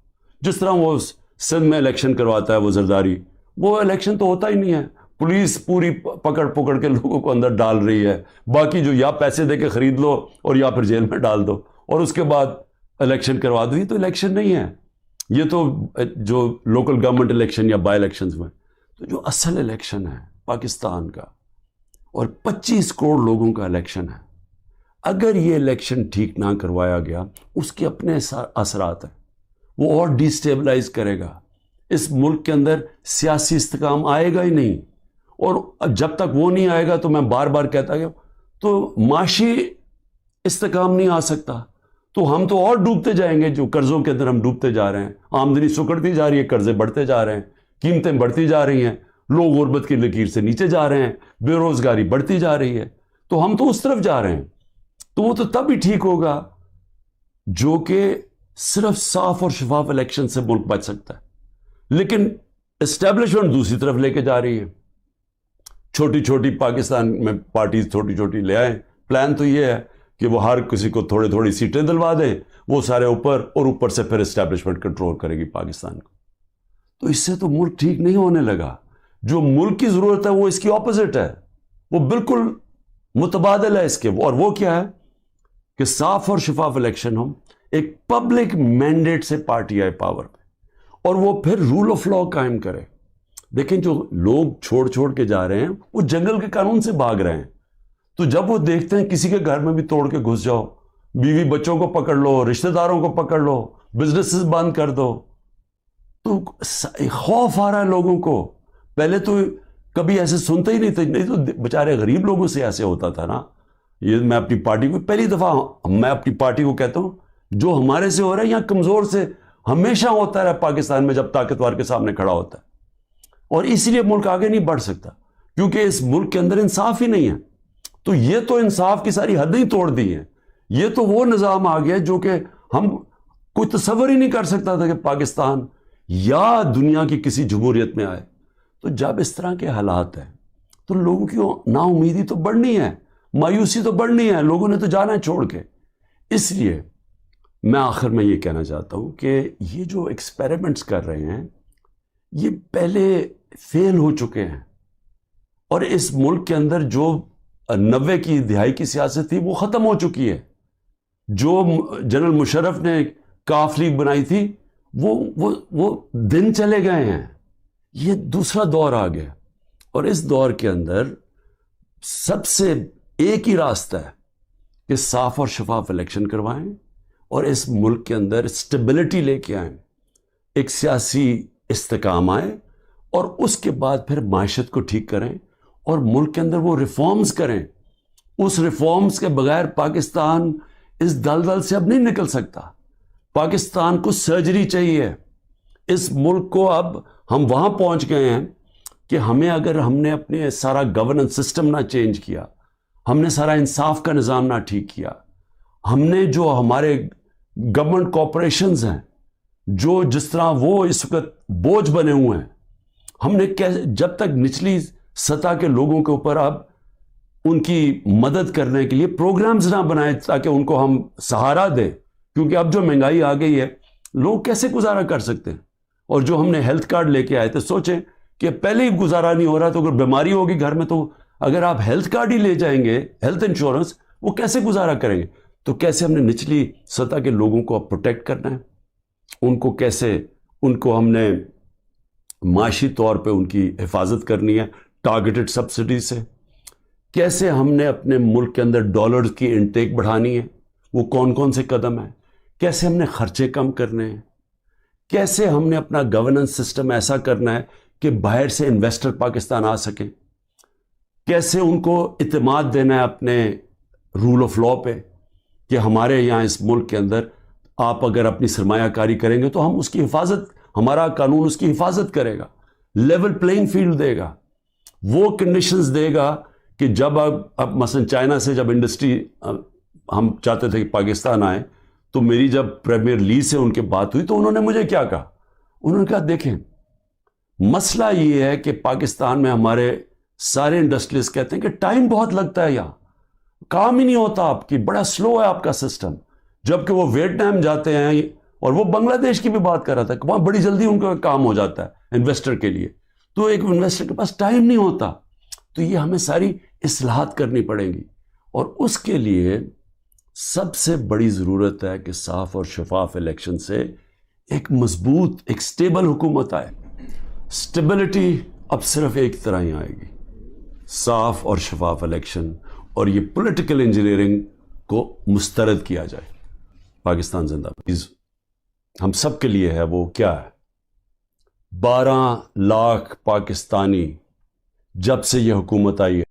جس طرح وہ سندھ میں الیکشن کرواتا ہے وہ زرداری، وہ الیکشن تو ہوتا ہی نہیں ہے، پولیس پوری پکڑ کے لوگوں کو اندر ڈال رہی ہے، باقی جو یا پیسے دے کے خرید لو اور یا پھر جیل میں ڈال دو، اور اس کے بعد الیکشن کروا دو۔ یہ تو الیکشن نہیں ہے، یہ تو جو لوکل گورنمنٹ الیکشن یا بائی الیکشنز میں، تو جو اصل الیکشن ہے پاکستان کا، اور 25 کروڑ لوگوں کا الیکشن ہے، اگر یہ الیکشن ٹھیک نہ کروایا گیا، اس کے اپنے اثرات ہیں، وہ اور ڈی سٹیبلائز کرے گا۔ اس ملک کے اندر سیاسی استحکام آئے گا ہی نہیں، اور جب تک وہ نہیں آئے گا تو میں بار بار کہتا ہوں تو معاشی استحکام نہیں آ سکتا، تو ہم تو اور ڈوبتے جائیں گے، جو قرضوں کے اندر ہم ڈوبتے جا رہے ہیں، آمدنی سکڑتی جا رہی ہے، قرضے بڑھتے جا رہے ہیں، قیمتیں بڑھتی جا رہی ہیں، لوگ غربت کی لکیر سے نیچے جا رہے ہیں، بے روزگاری بڑھتی جا رہی ہے، تو ہم تو اس طرف جا رہے ہیں۔ تو وہ تو تب ہی ٹھیک ہوگا جو کہ صرف صاف اور شفاف الیکشن سے ملک بچ سکتا ہے۔ لیکن اسٹیبلشمنٹ دوسری طرف لے کے جا رہی ہے، چھوٹی چھوٹی پاکستان میں پارٹیز چھوٹی چھوٹی لے آئیں، پلان تو یہ ہے کہ وہ ہر کسی کو تھوڑی سیٹیں دلوا دیں، وہ سارے اوپر، اور اوپر سے پھر اسٹیبلشمنٹ کنٹرول کرے گی پاکستان کو۔ تو اس سے تو ملک ٹھیک نہیں ہونے لگا۔ جو ملک کی ضرورت ہے وہ اس کی اپوزٹ ہے، وہ بالکل متبادل ہے اس کے، اور وہ کیا ہے کہ صاف اور شفاف الیکشن ہو، ایک پبلک مینڈیٹ سے پارٹی آئے پاور پہ، اور وہ پھر رول آف لا قائم کرے۔ دیکھیں جو لوگ چھوڑ کے جا رہے ہیں وہ جنگل کے قانون سے بھاگ رہے ہیں، تو جب وہ دیکھتے ہیں کسی کے گھر میں بھی توڑ کے گھس جاؤ، بیوی بچوں کو پکڑ لو، رشتہ داروں کو پکڑ لو، بزنسز بند کر دو، تو خوف آ رہا ہے لوگوں کو۔ پہلے تو کبھی ایسے سنتے ہی نہیں تھے، نہیں تو بیچارے غریب لوگوں سے ایسے ہوتا تھا نا، یہ میں اپنی پارٹی کو پہلی دفعہ میں اپنی پارٹی کو کہتا ہوں جو ہمارے سے ہو رہا ہے یہاں کمزور سے ہمیشہ ہوتا رہا پاکستان میں جب طاقتور کے سامنے کھڑا ہوتا ہے. اور اسی لیے ملک آگے نہیں بڑھ سکتا کیونکہ اس ملک کے اندر انصاف ہی نہیں ہے. تو یہ تو انصاف کی ساری حدیں ہی توڑ دی ہیں. یہ تو وہ نظام آ گیا جو کہ ہم کوئی تصور ہی نہیں کر سکتا تھا کہ پاکستان یا دنیا کی کسی جمہوریت میں آئے. تو جب اس طرح کے حالات ہیں تو لوگوں کی نا امیدی تو بڑھنی ہے, مایوسی تو بڑھنی ہے, لوگوں نے تو جانا ہے چھوڑ کے. اس لیے میں آخر میں یہ کہنا چاہتا ہوں کہ یہ جو ایکسپیریمنٹس کر رہے ہیں یہ پہلے فیل ہو چکے ہیں, اور اس ملک کے اندر جو 90 کی دہائی کی سیاست تھی وہ ختم ہو چکی ہے. جو جنرل مشرف نے کاف لیگ بنائی تھی وہ دن چلے گئے ہیں. یہ دوسرا دور آ گیا, اور اس دور کے اندر سب سے ایک ہی راستہ ہے کہ صاف اور شفاف الیکشن کروائیں اور اس ملک کے اندر اسٹیبلٹی لے کے آئیں, ایک سیاسی استحکام آئے, اور اس کے بعد پھر معیشت کو ٹھیک کریں اور ملک کے اندر وہ ریفارمز کریں. اس ریفارمز کے بغیر پاکستان اس دلدل سے اب نہیں نکل سکتا. پاکستان کو سرجری چاہیے. اس ملک کو اب ہم وہاں پہنچ گئے ہیں کہ اگر ہم نے اپنے سارا گورننس سسٹم نہ چینج کیا, ہم نے سارا انصاف کا نظام نہ ٹھیک کیا, ہم نے جو ہمارے گورنمنٹ کارپوریشنز ہیں جو جس طرح وہ اس وقت بوجھ بنے ہوئے ہیں, ہم نے جب تک نچلی سطح کے لوگوں کے اوپر اب ان کی مدد کرنے کے لیے پروگرامز نہ بنائے تاکہ ان کو ہم سہارا دیں, کیونکہ اب جو مہنگائی آ گئی ہے لوگ کیسے گزارا کر سکتے ہیں. اور جو ہم نے ہیلتھ کارڈ لے کے آئے تھے, سوچیں کہ پہلے ہی گزارا نہیں ہو رہا, تو اگر بیماری ہوگی گھر میں تو اگر آپ ہیلتھ کارڈ ہی لے جائیں گے, ہیلتھ انشورنس, وہ کیسے گزارا کریں گے. تو کیسے ہم نے نچلی سطح کے لوگوں کو پروٹیکٹ کرنا ہے, ان کو کیسے, ان کو ہم نے معاشی طور پہ ان کی حفاظت کرنی ہے ٹارگیٹڈ سبسڈی سے, کیسے ہم نے اپنے ملک کے اندر ڈالرز کی انٹیک بڑھانی ہے, وہ کون کون سے قدم ہیں, کیسے ہم نے خرچے کم کرنے ہیں, کیسے ہم نے اپنا گورننس سسٹم ایسا کرنا ہے کہ باہر سے انویسٹر پاکستان آ سکیں, کیسے ان کو اعتماد دینا ہے اپنے رول آف لا پہ کہ ہمارے یہاں اس ملک کے اندر آپ اگر اپنی سرمایہ کاری کریں گے تو ہم اس کی حفاظت, ہمارا قانون اس کی حفاظت کرے گا, لیول پلینگ فیلڈ دے گا, وہ کنڈیشنز دے گا کہ جب اب مثلا چائنا سے جب انڈسٹری ہم چاہتے تھے کہ پاکستان آئے, تو میری جب پریمیئر لی سے ان کے بات ہوئی تو انہوں نے مجھے کیا کہا, انہوں نے کہا دیکھیں مسئلہ یہ ہے کہ پاکستان میں ہمارے سارے انڈسٹریز کہتے ہیں کہ ٹائم بہت لگتا ہے, یہاں کام ہی نہیں ہوتا آپ کی, بڑا سلو ہے آپ کا سسٹم. جبکہ وہ ویتنام جاتے ہیں, اور وہ بنگلہ دیش کی بھی بات کر رہا تھا کہ وہاں بڑی جلدی ان کا کام ہو جاتا ہے انویسٹر کے لیے. تو ایک انویسٹر کے پاس ٹائم نہیں ہوتا. تو یہ ہمیں ساری اصلاحات کرنی پڑیں گی, اور اس کے لیے سب سے بڑی ضرورت ہے کہ صاف اور شفاف الیکشن سے ایک مضبوط, ایک سٹیبل حکومت آئے. سٹیبلٹی اب صرف ایک طرح ہی آئے گی, صاف اور شفاف الیکشن, اور یہ پولیٹیکل انجینئرنگ کو مسترد کیا جائے. پاکستان زندہ باد. ہم سب کے لیے ہے وہ کیا ہے, 12 لاکھ پاکستانی جب سے یہ حکومت آئی ہے